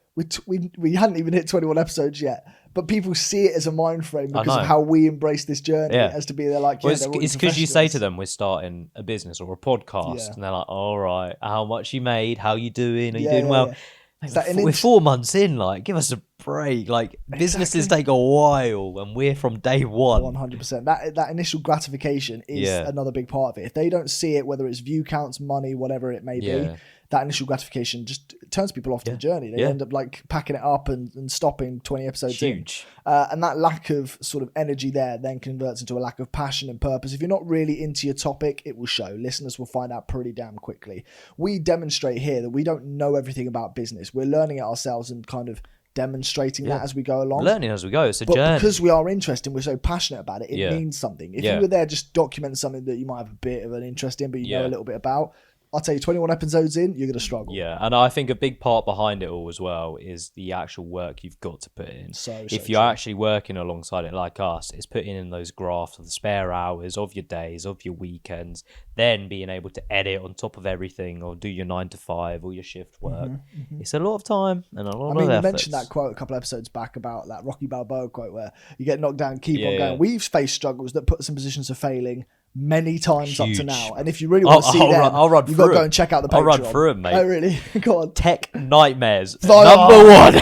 we hadn't even hit 21 episodes yet, but people see it as a mind frame because of how we embrace this journey as to be there. Like, well, it's because you say to them, we're starting a business or a podcast, and they're like, all right, how much you made? How you doing? Are you doing well? Mate, we're 4 months in. Like, give us a break. Like, businesses take a while, and we're from day one. 100%. That initial gratification is another big part of it. If they don't see it, whether it's view counts, money, whatever it may be, that initial gratification just turns people off the journey. They end up like packing it up and stopping 20 episodes Huge. in. And that lack of sort of energy there then converts into a lack of passion and purpose. If you're not really into your topic, it will show. Listeners will find out pretty damn quickly. We demonstrate here that we don't know everything about business. We're learning it ourselves and kind of demonstrating that as we go along. Learning as we go. It's a journey. Because we are interested and we're so passionate about it, it means something. If you were there just documenting something that you might have a bit of an interest in, but you know a little bit about, I'll tell you, 21 episodes in, you're going to struggle. Yeah, and I think a big part behind it all as well is the actual work you've got to put in. If you're actually working alongside it like us, it's putting in those graphs of the spare hours, of your days, of your weekends, then being able to edit on top of everything or do your 9 to 5 or your shift work. It's a lot of time and a lot of effort. You mentioned that quote a couple episodes back about that Rocky Balboa quote where you get knocked down, keep on going. We've faced struggles that put us in positions of failing many times up to now, and if you really want to see them, you've got to go and check out the Patreon. I'll run through them, mate. Oh really? Go on. Tech nightmares number one.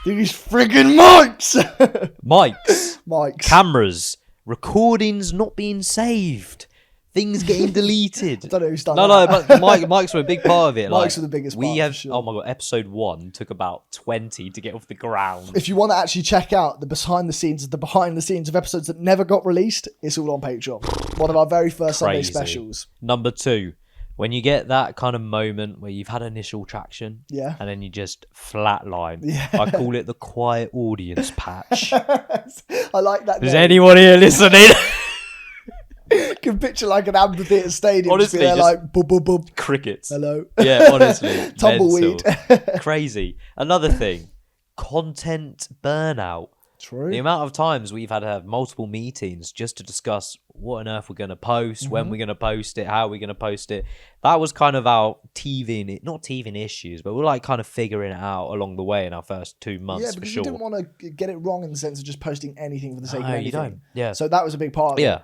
These friggin' mics, cameras, recordings not being saved, things getting deleted. I don't know who's done that. But mics were a big part of it. Mics were the biggest part. Oh my god, episode 1 took about 20 to get off the ground. If you want to actually check out the behind the scenes of episodes that never got released, it's all on Patreon. One of our very first Sunday specials. Number 2, when you get that kind of moment where you've had initial traction, and then you just flatline. I call it the quiet audience patch. I like that. Is anyone here listening? You can picture like an amphitheatre stadium. Honestly, just like bub, bub, bub. Crickets. Hello. Yeah, honestly. Tumbleweed. Crazy. Another thing, content burnout. True. The amount of times we've had to have multiple meetings just to discuss what on earth we're going to post, when we're going to post it, how we're going to post it. That was kind of our not teething issues, but we're like kind of figuring it out along the way in our first 2 months, because for sure. you didn't want to get it wrong in the sense of just posting anything for the sake of anything. You don't. Yeah. So that was a big part of it.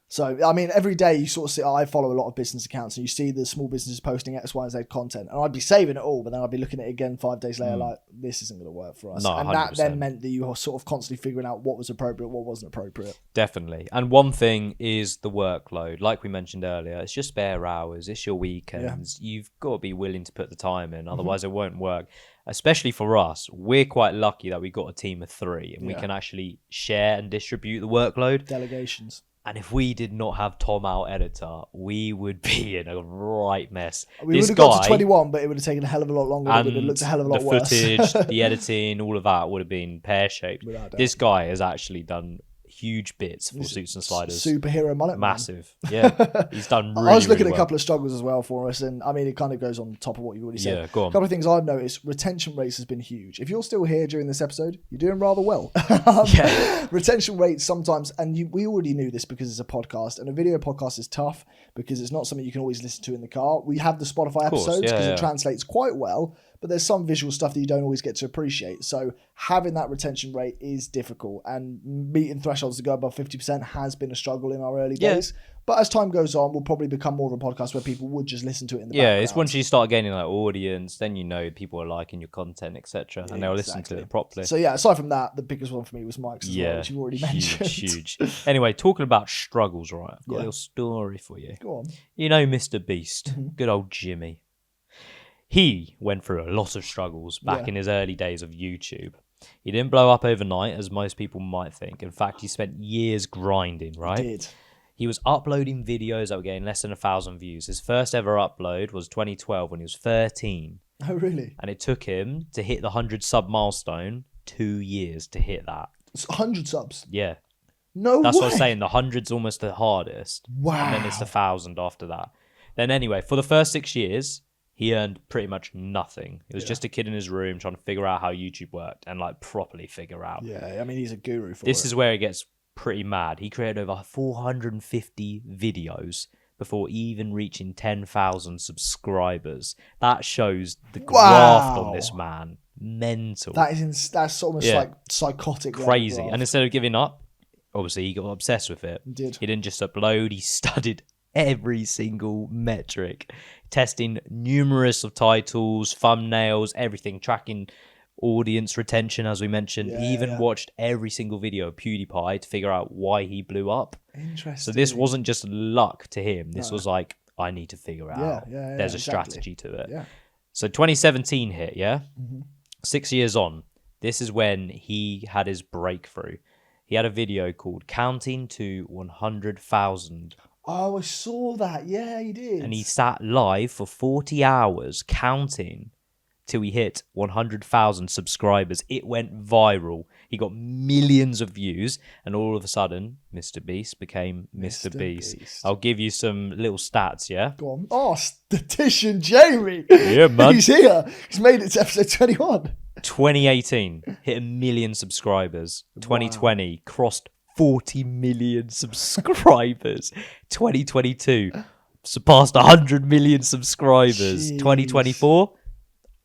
So, I mean, every day you sort of see, I follow a lot of business accounts and you see the small businesses posting X, Y, and Z content. And I'd be saving it all, but then I'd be looking at it again 5 days later like, this isn't going to work for us. No, and 100%. that then meant that you were sort of constantly figuring out what was appropriate, what wasn't appropriate. Definitely. And one thing is the workload. Like we mentioned earlier, it's your spare hours, it's your weekends. You've got to be willing to put the time in, otherwise it won't work. Especially for us, we're quite lucky that we got a team of 3 and we can actually share and distribute the workload. Delegations. And if we did not have Tom, our editor, we would be in a right mess. We would have got to 21, but it would have taken a hell of a lot longer. It would have looked a hell of a lot worse. The footage, the editing, all of that would have been pear-shaped. This guy has actually done huge bits for Suits and Sliders. Superhero mullet. Massive. Yeah. He's done really I was looking at well. a couple of struggles as well for us, and I mean, it kind of goes on top of what you've already said. Yeah, go on. A couple of things I've noticed. Retention rates has been huge. If you're still here during this episode, you're doing rather well. Retention rates sometimes, and we already knew this because it's a podcast, and a video podcast is tough because it's not something you can always listen to in the car. We have the Spotify episodes because it translates quite well, but there's some visual stuff that you don't always get to appreciate. So having that retention rate is difficult, and meeting thresholds to go above 50% has been a struggle in our early days. But as time goes on, we'll probably become more of a podcast where people would just listen to it in the background. Yeah, it's once you start gaining like audience, then you know people are liking your content, etc., and they'll listen to it properly. So yeah, aside from that, the biggest one for me was Mike's as well, which you've already mentioned. Huge. Anyway, talking about struggles, right? I've got a little story for you. Go on. You know Mr.Beast, good old Jimmy. He went through a lot of struggles back in his early days of YouTube. He didn't blow up overnight, as most people might think. In fact, he spent years grinding, right? He did. He was uploading videos that were getting less than 1,000 views. His first ever upload was 2012 when he was 13. Oh, really? And it took him to hit the 100 sub milestone 2 years to hit that. It's 100 subs? Yeah. No That's way. what I'm saying. The 100's almost the hardest. Wow. And then it's the 1,000 after that. Then anyway, for the first 6 years, he earned pretty much nothing. It was just a kid in his room trying to figure out how YouTube worked and like properly figure out. Yeah, I mean, he's a guru for This is where it gets pretty mad. He created over 450 videos before even reaching 10,000 subscribers. That shows the graft on this man. Mental. That's almost like psychotic. Crazy. And instead of giving up, obviously he got obsessed with it. He did. He didn't just upload, he studied every single metric, testing numerous of titles, thumbnails, everything, tracking audience retention, as we mentioned. He even watched every single video of PewDiePie to figure out why he blew up. Interesting. So this wasn't just luck to him. This was like, I need to figure out. There's a strategy to it. Yeah. So 2017 hit, 6 years on. This is when he had his breakthrough. He had a video called Counting to 100,000. Oh, I saw that. Yeah, he did. And he sat live for 40 hours counting till he hit 100,000 subscribers. It went viral. He got millions of views, and all of a sudden, Mr.Beast became Mr. Beast. I'll give you some little stats, yeah? Go on. Oh, statistician Jamie. Yeah, man. He's here. He's made it to episode 21. 2018, hit 1 million subscribers. 2020, crossed 40 million subscribers. 2022, surpassed 100 million subscribers. Jeez. 2024,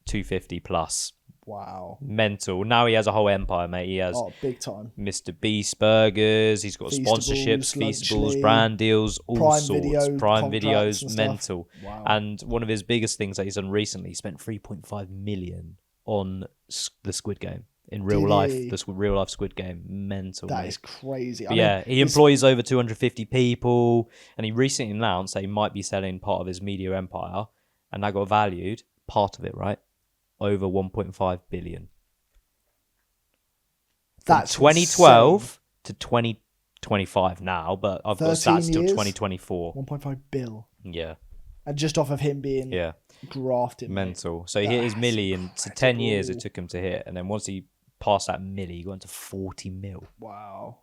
250 plus. Wow. Mental. Now he has a whole empire, mate. He has big time. Mr.Beast burgers. He's got sponsorships, Feastables, brand deals, all Prime sorts. Prime videos, mental. Wow. And one of his biggest things that he's done recently, he spent 3.5 million on the Squid Game. In real life, the real life Squid Game, mental. That is crazy. He employs over 250 people, and he recently announced that he might be selling part of his media empire, and that got valued, part of it, right, over 1.5 billion. That's 2012 insane. to 2025 now, but I've got stats till 2024. 1.5 bill. Yeah. And just off of him being grafted. Mental. So he hit his million. So 10 years it took him to hit, and then once he passed that milli, he got into 40 mil. Wow.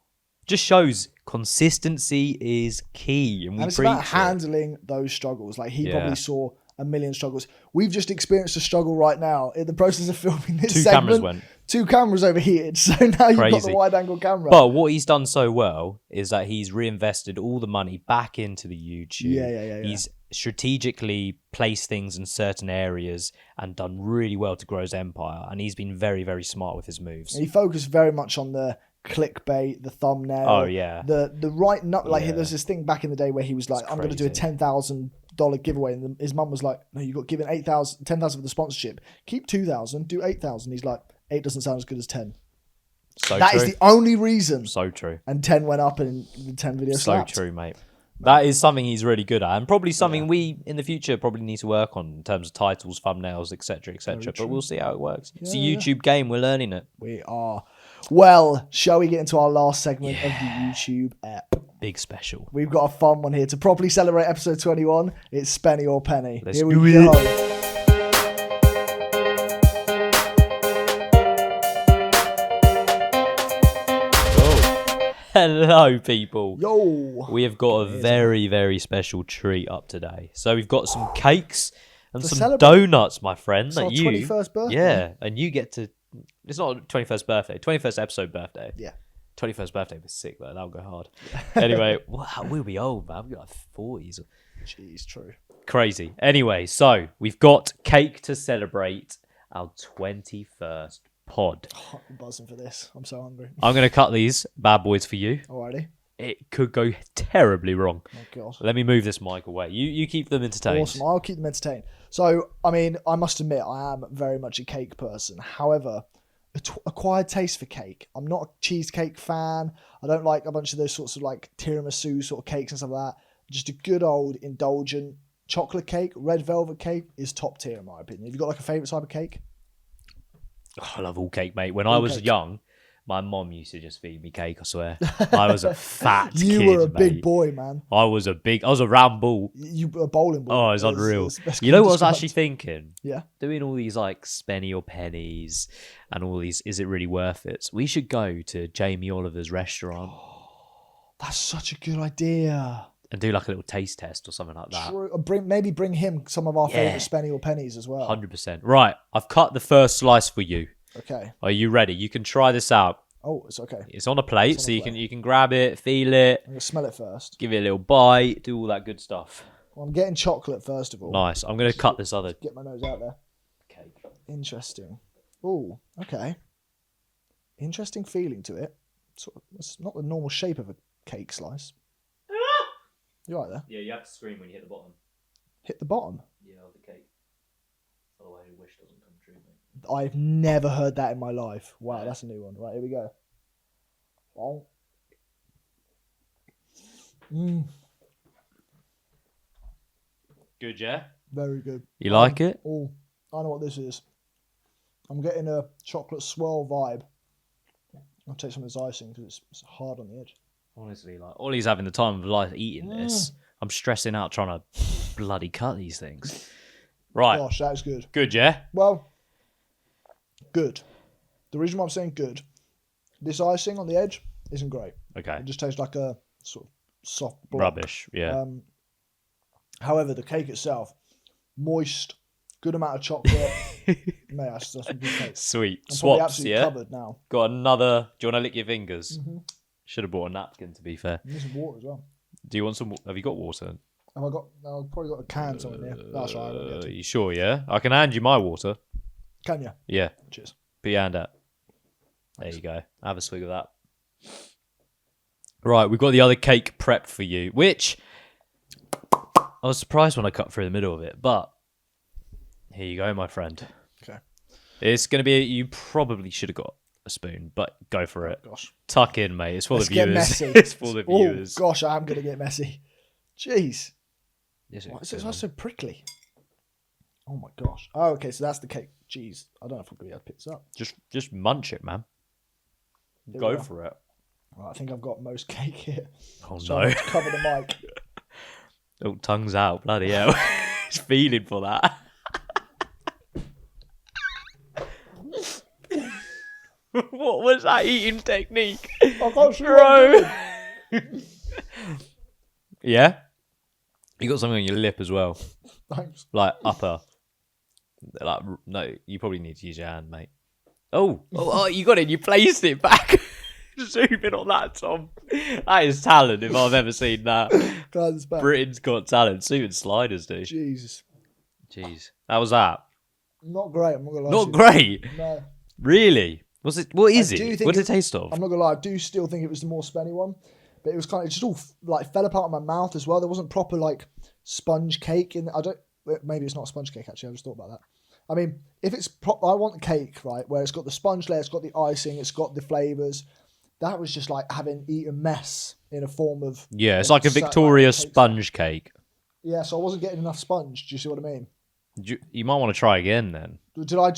Just shows consistency is key. And it's about handling those struggles. Like he probably saw a million struggles. We've just experienced a struggle right now in the process of filming this segment. Two cameras overheated, so now you've got the wide-angle camera. But what he's done so well is that he's reinvested all the money back into the YouTube. Yeah. He's strategically placed things in certain areas and done really well to grow his empire. And he's been very, very smart with his moves. And he focused very much on the clickbait, the thumbnail. Oh, yeah. The right nut. Like there's this thing back in the day where he was like, I'm going to do a $10,000 giveaway, and his mum was like, no, you got given 10,000 for the sponsorship. Keep 2,000, do 8,000. He's like, 8 doesn't sound as good as 10. That is the only reason. So true. And 10 went up, and the 10 video slapped. So true, mate. That is something he's really good at, and probably something we in the future probably need to work on in terms of titles, thumbnails, etc., etc. But we'll see how it works. It's a YouTube game. We're learning it. We are. Well, shall we get into our last segment of the YouTube app? Big special. We've got a fun one here to properly celebrate episode 21. It's Spenny or Penny. Here we go. Hello, people. Yo. We have got a very, very special treat up today. So we've got some cakes and some donuts, my friend. It's our 21st birthday. Yeah, and you get to... It's not a 21st birthday. 21st episode birthday. Yeah. 21st birthday was sick, though. That'll go hard. Anyway, we'll be old, man. We'll be like 40s. Jeez, true. Crazy. Anyway, so we've got cake to celebrate our 21st pod. Oh, I'm buzzing for this. I'm so hungry. I'm going to cut these bad boys for you. Alrighty. It could go terribly wrong. Oh, God. Let me move this mic away. You keep them entertained. Awesome. I'll keep them entertained. So, I mean, I must admit, I am very much a cake person. However, acquired taste for cake. I'm not a cheesecake fan. I don't like a bunch of those sorts of like tiramisu sort of cakes and stuff like that. Just a good old indulgent chocolate cake, red velvet cake is top tier in my opinion. Have you got like a favourite type of cake? Oh, I love all cake, mate. When I was young, my mom used to just feed me cake, I swear. I was a fat kid, You were a mate. big boy, man. I was a round ball. You were a bowling ball. Oh, it's unreal. You know what I was actually thinking? Yeah. Doing all these like Spenny or Pennies and all these, is it really worth it? We should go to Jamie Oliver's restaurant. That's such a good idea. And do like a little taste test or something like that. True. Maybe bring him some of our favourite Spenny or Pennies as well. 100%. Right, I've cut the first slice for you. Okay. Are you ready? You can try this out. Oh, it's okay. It's on a plate, It's so on a plate. you can grab it, feel it, I'm gonna smell it first. give it a little bite, do all that good stuff. Well, I'm getting chocolate first of all. Nice. I'm gonna cut this other Get my nose out there. cake. Interesting. Oh, okay. Interesting feeling to it. Sort of, it's not the normal shape of a cake slice. You right there? Yeah, you have to scream when you hit the bottom. Hit the bottom. Yeah, of the cake. Otherwise, your wish doesn't come true, mate. I've never heard that in my life. Wow, that's a new one. Right, here we go. Oh. Good, yeah? Very good. You like it? Oh, I know what this is. I'm getting a chocolate swirl vibe. I'll take some of this icing because it's hard on the edge. Honestly, like, Ollie's having the time of his life eating this. I'm stressing out trying to bloody cut these things. Right. Gosh, that is good. Good, yeah? Well, good. The reason why I'm saying good, this icing on the edge isn't great. Okay. It just tastes like a sort of soft block. Rubbish, yeah. However, the cake itself, moist, good amount of chocolate. Mate, that's some good cake. Sweet. I'm probably Swaps, absolutely yeah? covered now. Got another... Do you want to lick your fingers? Should have brought a napkin, to be fair. Need some water as well. Do you want some... Have you got water? Have I got? I've probably got a can somewhere here. That's all right. I won't get to. You sure, yeah? I can hand you my water. Can you? Yeah. Cheers. Put your hand out. There you go. Have a swig of that. Right, we've got the other cake prepped for you, which I was surprised when I cut through the middle of it, but here you go, my friend. Okay. It's going to be... You probably should have got a spoon, but go for it. Gosh. Tuck in, mate. It's for Let's the get viewers. messy. It's for the Oh, viewers. gosh, I am going to get messy. Jeez. Yes, Why is it so prickly? Oh, my gosh. Oh, okay, so that's the cake. Jeez. I don't know if I'm going to be able to pick this up. Just munch it, man. Here we Go go. for it. Right, I think I've got most cake here. Oh, So no. I'm going to cover the mic. Oh, tongue's out. Bloody hell. It's feeling for that. What was that eating technique? I can't see what I'm Bro. doing. Yeah? You got something on your lip as well. Thanks. Like upper. Like, no, you probably need to use your hand, mate. Oh, you got it. You placed it back. Zoom in on that, Tom. That is talent if I've ever seen that. Glad it's back. Britain's Got Talent. Even sliders do. Jesus. Jeez. How was that? Not great, I'm not going to lie. Not to great. you. No. Really? What is I do it? think What did it taste of? I'm not going to lie, I do still think it was the more spenny one. But it was kind of, it just all like fell apart in my mouth as well. There wasn't proper like sponge cake in. Maybe it's not a sponge cake actually. I just thought about that. I mean, if it's I want a cake, right, where it's got the sponge layer, it's got the icing, it's got the flavors. That was just like having eaten mess in a form of. Yeah, it's like a Victoria sponge cake. Yeah, so I wasn't getting enough sponge. Do you see what I mean? You might want to try again then. Did I eat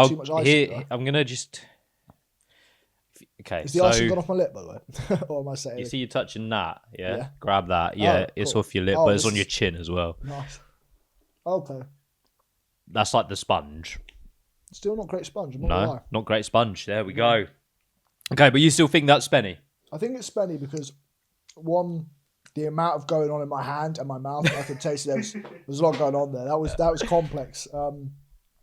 too much icing? Here, I'm gonna just. Okay, Is the icing gone off my lip, by the way? Or am I saying? You see, you're touching that. Yeah. Yeah. Grab that. Yeah, Oh, it's cool. off your lip, Oh, but it's on this your is- chin as well. Nice. Okay. That's like the sponge. Still not great sponge. I'm not gonna No, lie. not great sponge. There we go. Okay, but you still think that's Spenny? I think it's spenny because one, the amount of going on in my hand and my mouth, I could taste there's a lot going on there. That was complex.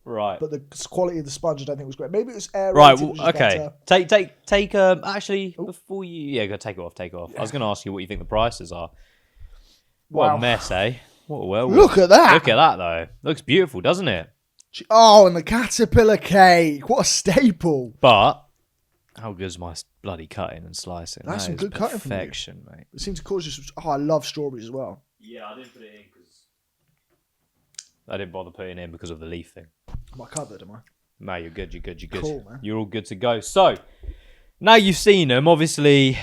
Right. But the quality of the sponge, I don't think was great. Maybe it was aerated. Right. which Well, is okay. better. Take. Actually, before you, go take it off. Take it off. I was going to ask you what you think the prices are. What Wow. a mess, eh? What a werewolf. Look at that. Look at that though. Looks beautiful, doesn't it? Oh, and the caterpillar cake. What a staple. But how good's my bloody cutting and slicing? That's That some is good cutting from you. perfection, mate. It seems to cause you. I love strawberries as well. Yeah, I didn't put it in because I didn't bother putting it in because of the leaf thing. Am I covered? Am I? No, you're good. You're good. You're good. Cool, man. You're all good to go. So now you've seen them. Obviously,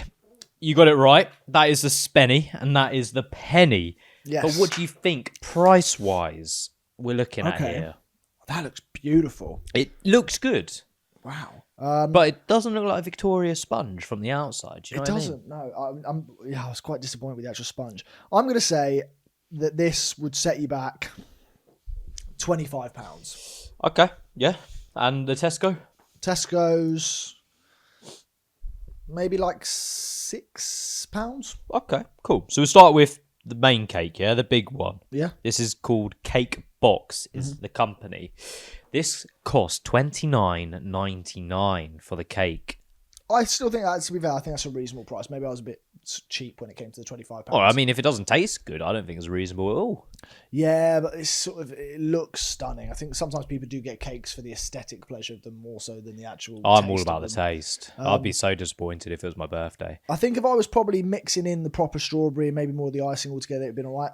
you got it right. That is the spenny, and that is the penny. Yes. But what do you think, price-wise, we're looking at Okay. here? That looks beautiful. It looks good, Wow. but it doesn't look like a Victoria sponge from the outside. Do you know It what doesn't. No, I was quite disappointed with the actual sponge. I'm going to say that this would set you back £25. I mean? Okay, yeah. And the Tesco? Tesco's maybe like £6. Okay, cool. So we'll start with the main cake, yeah, the big one. Yeah. This is called Cake Box, is the company. This cost $29.99 for the cake. I still think that's, to be fair, I think that's a reasonable price. Maybe I was a bit cheap when it came to the £25. Oh, I mean, if it doesn't taste good, I don't think it's reasonable at all. Yeah, but it's sort of, it looks stunning. I think sometimes people do get cakes for the aesthetic pleasure of them more so than the actual I'm taste all of about the them. taste. I'd be so disappointed if it was my birthday. I think if I was probably mixing in the proper strawberry and maybe more of the icing altogether, it'd been all right.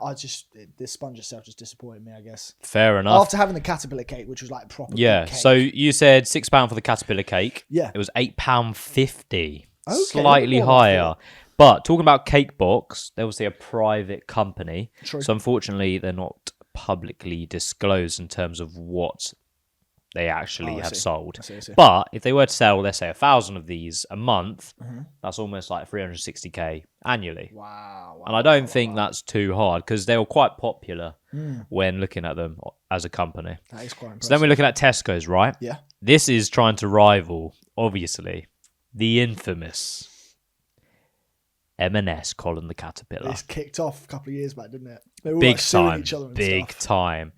The sponge itself just disappointed me, I guess. Fair enough. After having the caterpillar cake, which was like proper Yeah, cake. so you said £6 for the caterpillar cake. Yeah. It was £8.50. Okay, Slightly more than I higher. thought. But talking about Cake Box, they're obviously a private company. True. So unfortunately, they're not publicly disclosed in terms of what they actually have sold. I see. But if they were to sell, let's say 1,000 of these a month, Mm-hmm. that's almost like 360k annually. Wow. And I don't think that's too hard because they were quite popular when looking at them as a company. That is quite impressive. So then we're looking at Tesco's, right? Yeah. This is trying to rival, obviously, the infamous M&S Colin the Caterpillar. This kicked off a couple of years back, didn't it? They were Big like suing time. each other and Big stuff. time.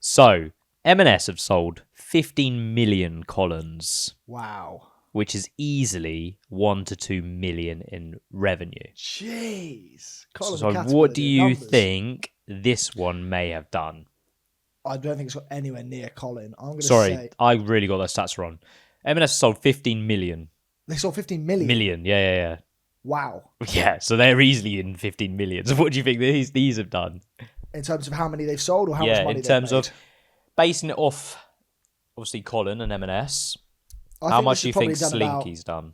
So M&S have sold 15 million Collins, Wow. which is easily 1 to 2 million in revenue. Jeez. Colin So the Caterpillar what do did you numbers. think this one may have done? I don't think it's got anywhere near Colin. I'm going to Sorry, say I really got those stats wrong. M&S sold 15 million. they sold 15 million. Million, yeah. Wow. Yeah, so they're easily in 15 million. So what do you think these have done? In terms of how many they've sold or how much Yeah, money in terms they've of basing it off, obviously Colin and M&S. made. How this much has do you probably think done about- Slinky's done?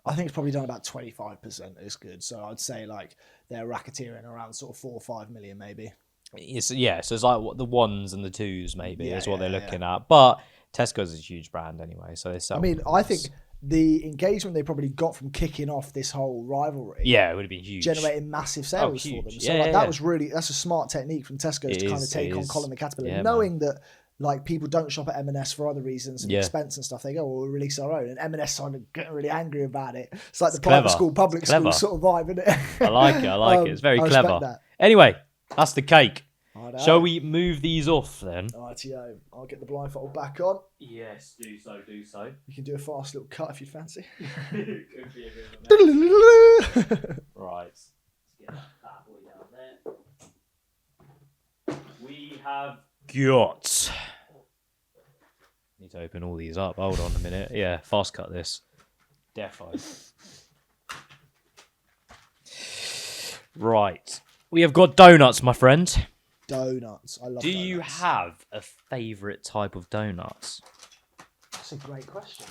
I think it's probably done about 25% is good. So I'd say like they're racketeering around sort of 4 or 5 million maybe. So it's like what the ones and the twos maybe Yeah, is what they're yeah, looking at. But Tesco's is a huge brand anyway, so they sell. I mean, I think the engagement they probably got from kicking off this whole rivalry yeah, it would have been huge. generating massive sales for huge. them. So Yeah, like, yeah, that yeah. was that's a smart technique from Tesco's to kind of take on Colin the Caterpillar, Yeah, knowing that like people don't shop at M&S for other reasons and Yeah. expense and stuff. They go, well, we'll release our own, and M&S kind of getting really angry about it. It's like the clever. private school, public Clever. school sort of vibe, isn't it? I like it. It's very I respect clever. that. Anyway, that's the cake. Righto. Shall we move these off then? Rightio. I'll get the blindfold back on. Yes, do so. You can do a fast little cut if you fancy. Right. Let's get that boy down there. We have got. Need to open all these up. Hold on a minute. Yeah, fast cut this. Defo. Right. We have got donuts, my friend. Donuts. I love Do donuts. you have a favourite type of donuts? That's a great question.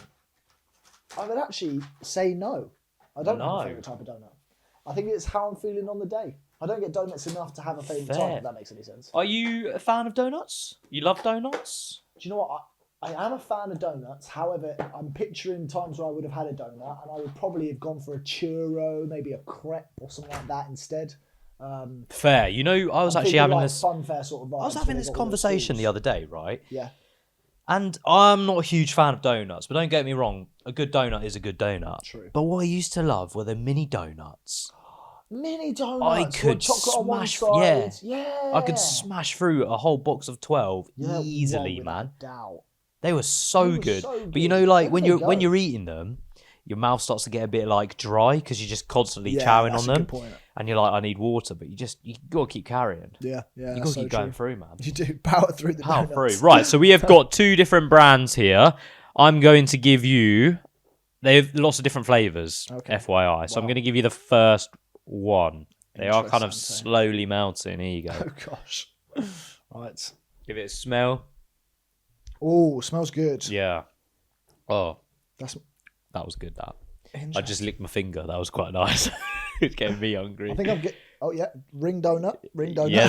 I would actually say no. I don't have No. a favourite type of donut. I think it's how I'm feeling on the day. I don't get donuts enough to have a favourite Fair. type, if that makes any sense. Are you a fan of donuts? You love donuts? Do you know what? I am a fan of donuts. However, I'm picturing times where I would have had a donut and I would probably have gone for a churro, maybe a crepe or something like that instead. Fair. You know, I was I'm actually thinking having like this. fun fair sort of vibes. I was having this conversation the other day, right? Yeah. And I'm not a huge fan of donuts, but don't get me wrong, a good donut is a good donut. True. But what I used to love were the mini donuts. Mini donuts. I with could chocolate on one smash- side. Yeah. I could smash through a whole box of 12 Yeah, easily, without man. doubt. They were so They were good. so But you good. know, like Where when did you're they when go? you're eating them, your mouth starts to get a bit like dry because you're just constantly Yeah, chowing that's on a them, good point. and you're like, I need water, but you gotta keep carrying. Yeah, You that's gotta so keep going true. through, man. You do power through the Power donuts. through. Right, so we have got two different brands here. I'm going to give you. They have lots of different flavors, Okay. FYI. So I'm Wow. going to give you the first one. They are kind of Interessante. slowly melting. Here you go. Oh gosh. Right. Give it a smell. Oh, smells good. Yeah. Oh, That's that was good. That I interesting. just licked my finger. That was quite nice. It's getting me hungry. I think I'm get. Oh yeah, ring donut. Yeah,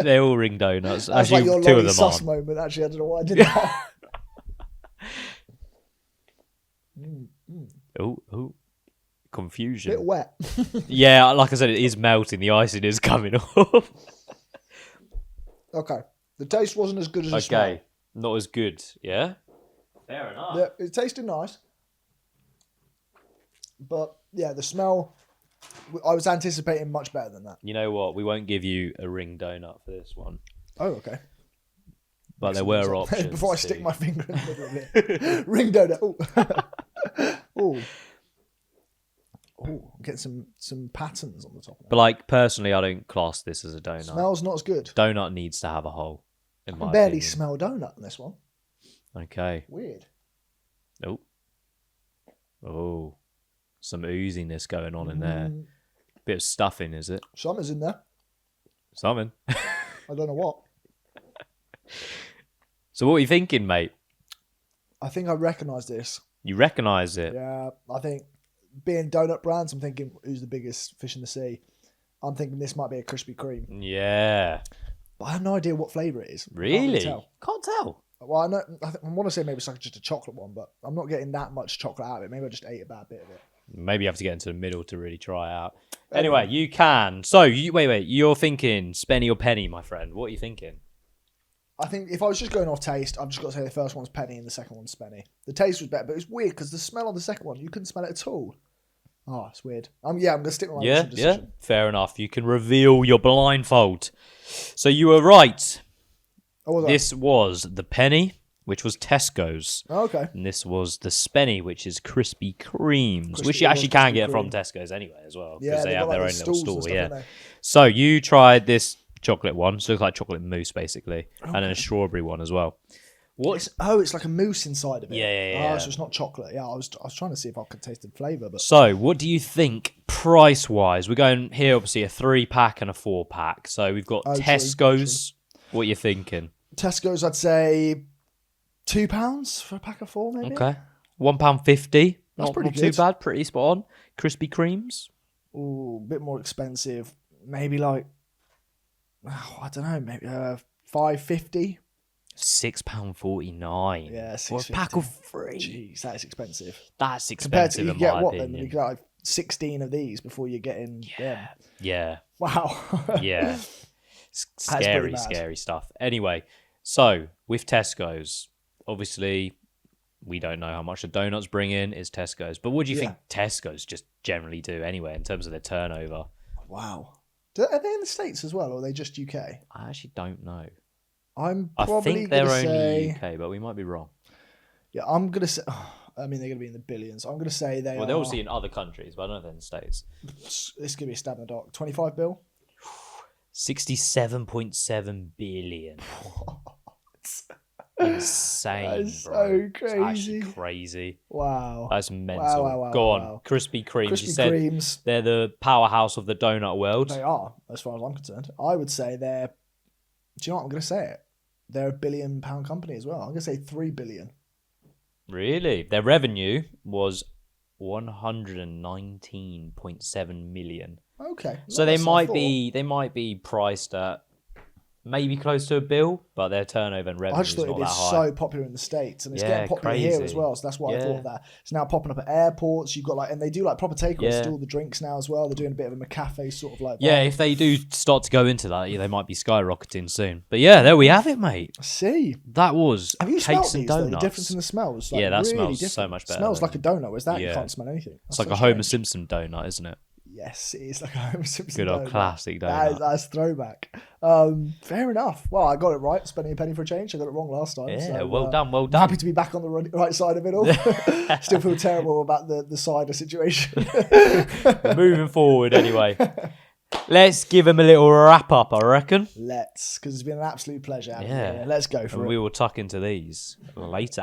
they're all ring donuts. That's Actually, like your two of Lonnie them sus aren't. moment. Actually, I don't know why I did that. Oh, confusion. Bit wet. Yeah, like I said, it is melting. The icing is coming off. Okay, the taste wasn't as good as the smell. Okay, not as good. Yeah. Fair enough. Yeah, it tasted nice, but yeah, the smell. I was anticipating much better than that. You know what? We won't give you a ring donut for this one, Oh, okay. but there were options. Before I stick my finger in the middle of it, ring donut. Oh, Oh, get some patterns on the top. But like personally, I don't class this as a donut. Smells not as good. Donut needs to have a hole. I can barely smell donut in this one. Okay. Weird. Oh, some ooziness going on in there. Bit of stuffing, is it? Something's in there. Something. I don't know what. So what are you thinking, mate? I think I recognise this. You recognise it? Yeah, I think being donut brands, I'm thinking who's the biggest fish in the sea. I'm thinking this might be a Krispy Kreme. Yeah. But I have no idea what flavour it is. Really? Can't tell. Well, I know. I want to say maybe it's like just a chocolate one, but I'm not getting that much chocolate out of it. Maybe I just ate a bad bit of it. Maybe you have to get into the middle to really try it out. Anyway, you can. So, wait. You're thinking Spenny or Penny, my friend. What are you thinking? I think if I was just going off taste, I've just got to say the first one's Penny and the second one's Spenny. The taste was better, but it's weird because the smell on the second one, you couldn't smell it at all. Oh, it's weird. I'm going to stick with my decision. Yeah, fair enough. You can reveal your blindfold. So you were right. This was the Penny, which was Tesco's. Oh, okay. And this was the Spenny, which is Krispy Kremes, which you actually can get from Tesco's anyway as well. Because they have their own little store. Yeah. So you tried this chocolate one. So it looks like chocolate mousse, basically. Okay. And then a strawberry one as well. It's like a mousse inside of it. Yeah. Oh, so it's not chocolate. Yeah, I was trying to see if I could taste the flavour. But so, what do you think price-wise? We're going here, obviously, a 3-pack and a 4-pack. So we've got Tesco's. True. What are you thinking? Tesco's, I'd say £2 for a pack of 4, maybe. Okay, £1.50. That's pretty good. Not too bad. Pretty spot on. Krispy Kremes. Ooh, a bit more expensive. Maybe like I don't know. Maybe £5.50. £6.49. Yeah, for a pack of 3. Jeez, that is expensive. That's expensive in my opinion. Then you get like 16 of these before you're getting them. Yeah. Wow. Yeah. Scary stuff. Anyway, so with Tesco's, obviously we don't know how much the donuts bring in. It's Tesco's, but what do you think Tesco's just generally do anyway in terms of their turnover? Wow. Are they in the States as well, or are they just UK? I actually don't know. I think they're only UK, but we might be wrong. Yeah, I'm going to say... I mean, they're going to be in the billions. I'm going to say they are... Well, they're obviously in other countries, but I don't know if they're in the States. This is going to be a stab in the dark. 25 bill? 67.7 billion. Insane, that is bro. So crazy. It's actually crazy. Wow. That's mental. Wow, Go on. wow. Krispy Kremes. Krispy You said Kremes. They're the powerhouse of the donut world. They are, as far as I'm concerned. I would say they're... Do you know what? I'm going to say it. They're a £1 billion company as well. I'm going to say 3 billion. Really? Their revenue was 119.7 million. Okay. So they might be priced at maybe close to a bill, but their turnover and revenue I just thought it'd be so popular in the States, and it's getting popular here as well. So that's why I thought of that. It's now popping up at airports. You've got and they do like proper takeaways to all the drinks now as well. They're doing a bit of a McCafe sort of like. Yeah, if they do start to go into that, they might be skyrocketing soon. But yeah, there we have it, mate. See, that was have you cakes and donuts? donuts. The difference in the smells. Like, yeah, that really smells different. so much better. It smells like a donut. Whereas that you can't smell anything. It's like a Homer Simpson donut, isn't it? Yes, it is like a Homer Simpson good old donut. classic donut. That's throwback. Fair enough. Well, I got it right. Spending a penny for a change. I got it wrong last time. Yeah, so, well done. Happy to be back on the right side of it all. Still feel terrible about the cider situation. Moving forward, anyway. Let's give him a little wrap up, I reckon. Let's, because it's been an absolute pleasure. Yeah, let's go for it. We will tuck into these later.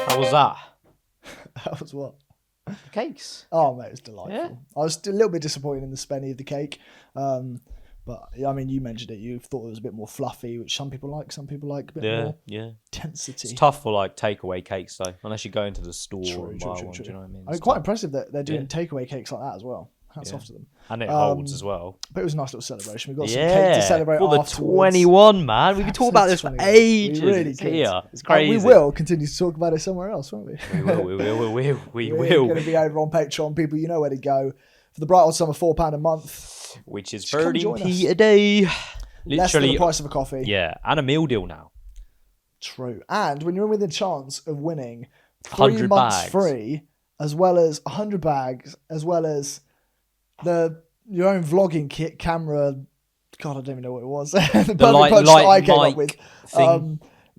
How was that? That was what? Cakes. Oh, mate, it was delightful. Yeah. I was a little bit disappointed in the Spenny of the cake. But, I mean, you mentioned it. You thought it was a bit more fluffy, which some people like a bit more intensity. It's tough for, takeaway cakes, though, unless you go into the store and buy one, do you know what I mean? It's quite impressive that they're doing takeaway cakes like that as well. Hats off to them. And it holds as well. But it was a nice little celebration. We've got some cake to celebrate for the 21, man. We've been talking about this for ages. We really here. It's crazy. And we will continue to talk about it somewhere else, won't we? We will. We're going to be over on Patreon. People, you know where to go. For the bright old summer, £4 a month. Which is 30p a day. Literally. Less than the price of a coffee. Yeah, and a meal deal now. True. And when you're in with a chance of winning 3 months bags. free, as well as 100 bags, as well as your own vlogging kit, camera. God, I don't even know what it was. The perfect punch that I came up with.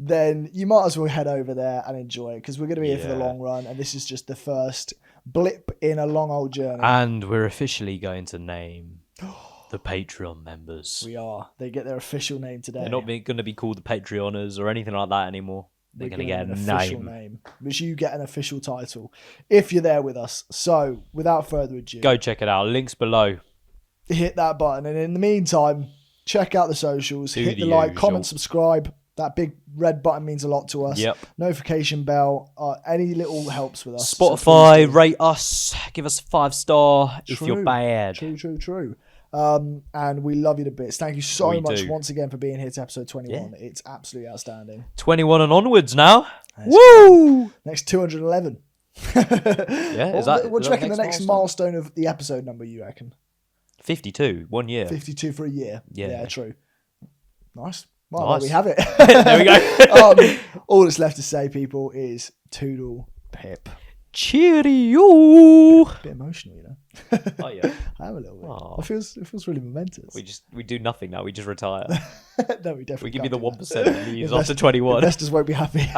then you might as well head over there and enjoy it, because we're going to be here for the long run, and this is just the first blip in a long old journey. And we're officially going to name the Patreon members. We are. They get their official name today. They're not going to be called the Patreoners or anything like that anymore. They're going to get an official name, which you get an official title if you're there with us. So, without further ado, go check it out. Links below. Hit that button, and in the meantime, check out the socials. Hit the like, comment, subscribe. That big red button means a lot to us. Yep. Notification bell. Any little helps with us. Spotify, rate us. Give us a 5-star if you're bad. True. And we love you to bits. Thank you so much once again for being here to episode 21. Yeah. It's absolutely outstanding. 21 and onwards now. Woo! Cool. Next 211. Yeah, what do you reckon the next milestone of the episode number, you reckon? 52, 1 year. 52 for a year. Yeah, true. Nice. Well, nice. There we have it. There we go. All that's left to say, people, is toodle pip. Cheerio. A bit emotional, you know. Oh yeah, I am a little bit. It feels really momentous. We do nothing now. We just retire. No, we definitely. We give you the 1% after 21. Investors won't be happy.